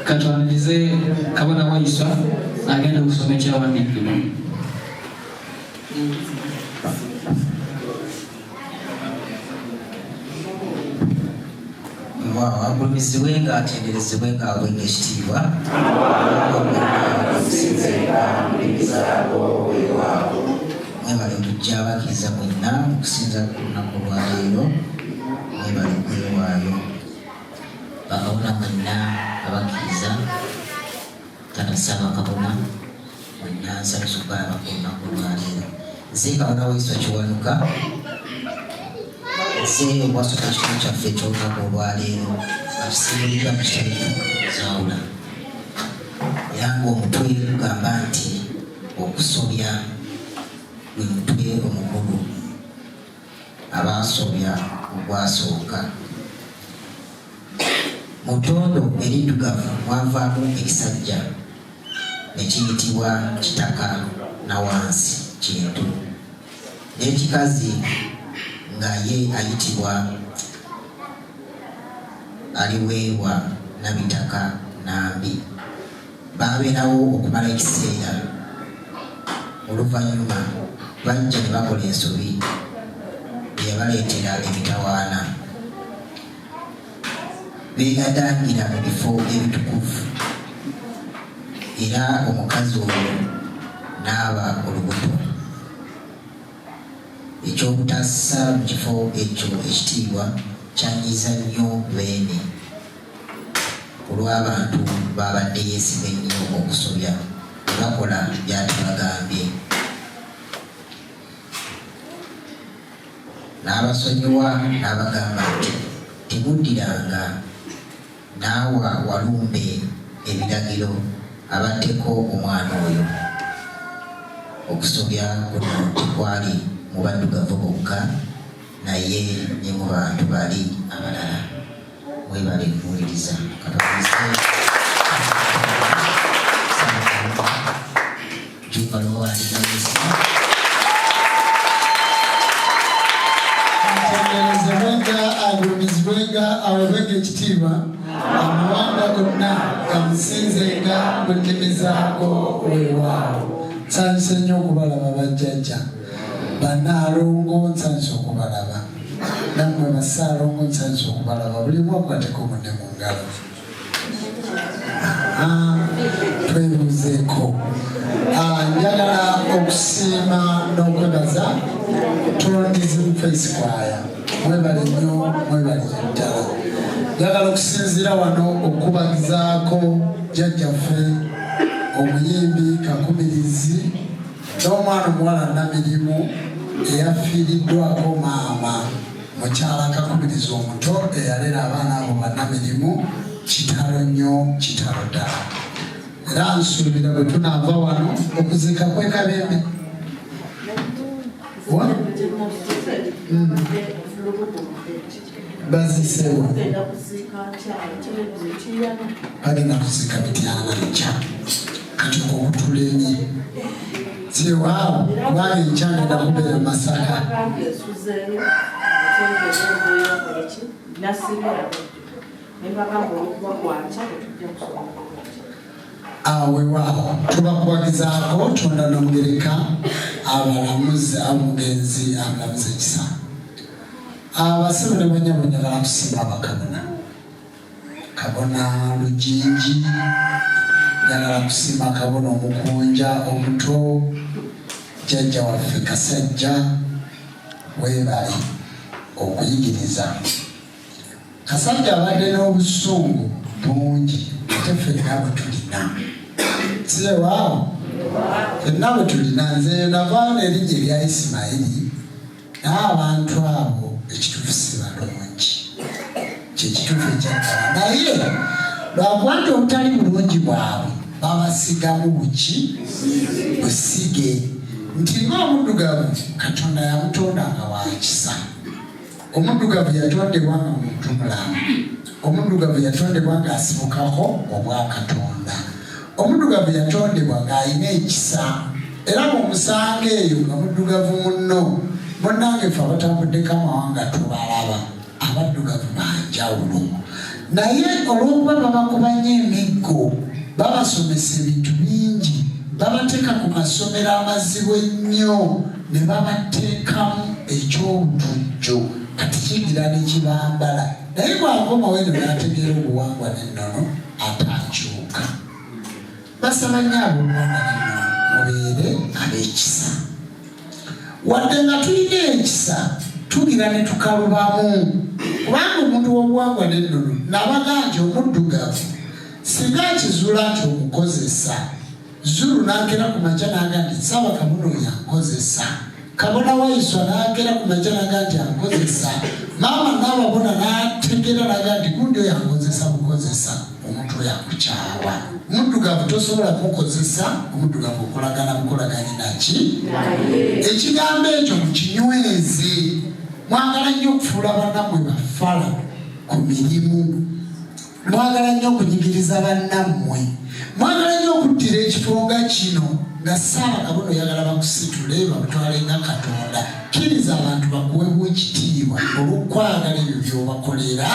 Katwanirize kabona waiswa agenda kusomekera wandiikibwa. agulumizibwe ng'atenderezebwe ng'abwenga ekitiibwa mwebale okujja abakkiriza mwenna okusinza ku lunaku lwaleero mwebale okwewaayo bakabona mwenna abakkiriza tanasaba mwenna nsanyusa okubalaba ku lunaku lwaleero nze kabona waiswa kiwanuka nze obwasooka ekitundu kyaffe ekyolunaku olwaleero atusimbulira mu kitabo ekituzaawula era ng'omutwe gugamba nti okusobya gwe mutwe omukulu abasobya ogwasooka mu ttondo eriddugavu mwavaamu ekisajja nekiyitibwa kitaka na wansi kintu n'ekikazi nga ye ayitibwa aliweebwa nabitaka nambi baabeerawo okumala ekiseera oluvannyuma bajja ne bakola ensobi eyabaleetera emitawaana beegadangira mu bifo ebitukuvu era omukazi oyo n'aba olubuto ekyobutassa mu kifo ekyo ekitiibwa kyanyiza nnyo beene olw'abantu babadde yeesiga ennyo okusobya bakola byatibagambye n'abasonyiwa n'abagamba nti temuddiranga naawa walumbe ebiragiro abatteko omwana oyo okusobya kuno tekwali mu baddugavu bokka naye ne mu bantu bali abalala mwebale kuwuliriza atenderezebwenga agulumizibwenga awebwenga ekitiibwa amawanga gonna gamusinzenga mu nnimi zaago weewaawo. Nsanyuse nnyo okubalaba bajjajja banaalongo, nsanyuse okubalaba nammwe basaalongo, nsanyuse okubalaba buli mwakwateko munne mu ngalo. Twebuuzeeko. Njagala okusiima n'okwebaza Tourism Face Choir. Mwebale nnyo, mwebale ddala. Njagala okusinziira wano okubagizaako jjajjaffe omuyimbi Kakumirizi n'omwana omuwala Namirimu eyafiiriddwako maama mukyala Kakumirizi omuto eyalera abaana abo Bannamirimu kitalo nnyo, kitalo ddala. Era nsuubira bwe tunaava wano okuziika kw'ekabembe baziseewo bagenda kuziika Mityana nkya kati okutulenye siwaawo kubanga enkya ngenda kubeera Masaka. Weewaawo tubakubagizaako Tonda n'Omugereka abalamuzi amugenzi amulamuzi ekisa. Abasibe ne banyabo njagala kusiima bakabona Kabona Lujinji, njagala kusiima Kabona Omukunja omuto, jjajja waffe Kasajja, weebale okuyigiriza. Kasajja abadde n'obusungu bungi ate ffenna bwe tulina. Siwaawo ffenna bwe tulina. Nze navaayo erinnya erya Isimayiri naye abantu abo ekituufu si balungi, kyekituufu ekyaddala. Naye lwakuba nti obutali bulungi bwabwe babasigamu busige nti ng'omuddugavu Katonda yamutondanga wa kisa. Omuddugavu yatondebwa nga muntu mulamu. Omuddugavu yatondebwa ng'asibukako obwa Katonda. Omuddugavu yatondebwa ng'alina ekisa. Era mu musanga eyo nga muddugavu munno munnange ffe abatambuddeko amawanga tubalaba abaddugavu banjawulo. Naye olw'okuba babakubanya emiggo babasomesa ebintu bingi babateeka ku masomero amazibu ennyo ne babateekamu ekyobutujjo kati kigira ne kibambala naye bw'akomawo eno n'ategeera obuwangwa n'ennono atakyuka. Basaba nnyo abobuwangwa n'ennono mubeere ab'ekisa. Wadde nga tulina ekisa tugira ne tukalubamu kubanga omuntu w'obuwangwa n'ennono nabaga nti omuddugavu singa kizuula nti omukozesa Zulu n'agera ku makya n'aga nti Nsaba Kabona yankozesa. Kabona Waiswa n'agera ku makya n'aga nti yankozesa. Maama n'ababona n'ategeera n'aga nti gundi oyo yankozesa bukozesa omuntu yakukyawa. Omuddugavu tosobola kumukozesa omuddugavu okolagana bukolaganye naki. Ekigambo ekyo mukinyweze. Mwagala nnyo okufuula bannammwe bafala ku mirimu. Mwagala nnyo okunyigiriza bannammwe. Mwagala nnyo okuddira ekifunga kino nga Ssaaba Kabona oyagala bakusitule bakutwale nga Katonda. Kkiriza abantu bakuweebwa ekitiibwa olw'okwagala ebyo by'obakolera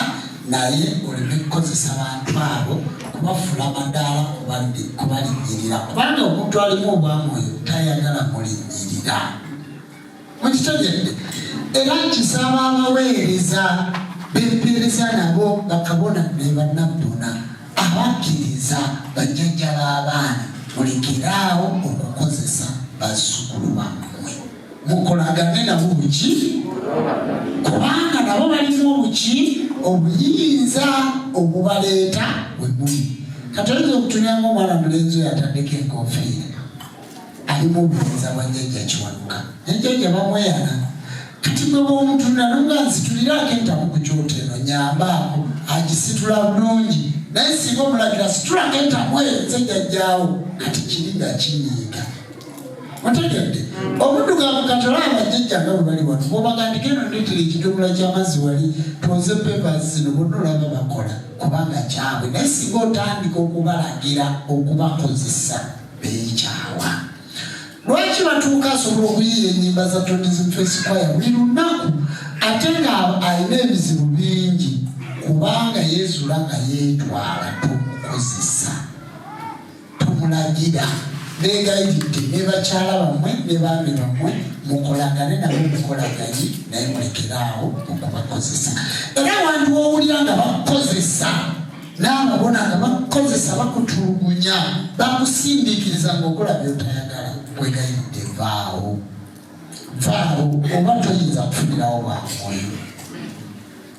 naye oleme kukozesa abantu abo kubafuula amadaala kubalinyirira kubanga omuntu alimu obwamwoyo tayagala mulinyirira. Mukitegedde era nkisaba abaweereza b'empeereza nabo bakabona ne bannabbuna abakkiriza bajjajja b'abaana mulekeraawo okukozesa bazzukulu bammwe mukolagane nabo buki kubanga nabo balimu obuki obuyinza obubaleeta we muli. Katoyinza okutunyanga omwana mulenzi oyo ataddeko enkofiira alimu obuyinza bwa jjajja Kiwanuka nejjajja bamweyana kati gwe bw'omutunira nonga nsituliraako entamu ku kyoto eno nyambaako agisitula bulungi naye singa omulagira situlako entamu eyo nze jjajjaawo kati kiringa kinyiiga. Otegedde omuddugavu katola abajjajja nga bwe bali wano bw'obagandika eno ndeetera ekidomola ky'amazzi wali tuoze pepas zino bonna olaba bakola kubanga kyabwe naye singa otandika okubalagira okubakozesa beekyawa. Lwaki batuuka asobola okuyiiya ennyimba za Tourism First Choir buli lunaku ate nga alina ebizibu bingi kubanga yeezula nga yeetwala tomukozesa tomulagira beegayiridde ne bakyala bammwe ne baami bammwe mukolagane nabo mukolaganyi naye mulekeraawo okubakozesa. Era abantu b'owulira nga bakozesa n'ababona nga bakozesa bakutulugunya bakusindiikiriza ng'okola by'otayagala wegayiridde vaawo oba toyinza kufunirawo bwamwoyo.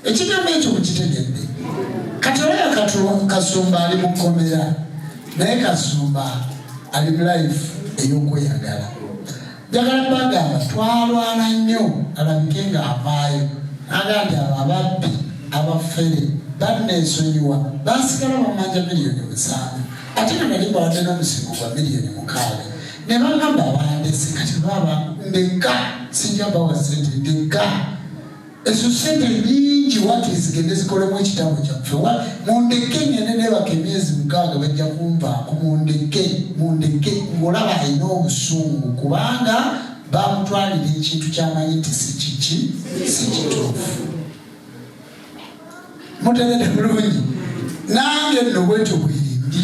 Ekigambo ekyo mukitegedde. Katolayo Kasumba ali mu kkomera naye Kasumba ali mu life ey'okweyagala. Njagala bagamba twalwana nnyo alabike ng'avaayo naga nti abo ababbi abafere banneesonyiwa basigala bamanja miliyoni 7 ate nga nali mbawadde n'omusingo gwa miliyoni 6 ne bagamba bandese kati baba ndeka sijja bawa sente ndeka ezo sente nyingi wati zigende zikolemu ekitabo kyaffe mundeke ngende nebaka emyezi 6 bajja kunvaako mundeke ng'olaba alina obusungu kubanga bamutwalira ekintu kyamanyi nti si kituufu. Mutegedde bulungi nange nno bwetyo bwerindi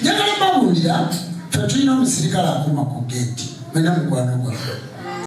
njagala babuulira ffe tulina omusirikale akuma ku geeti mwena mukwano gwafe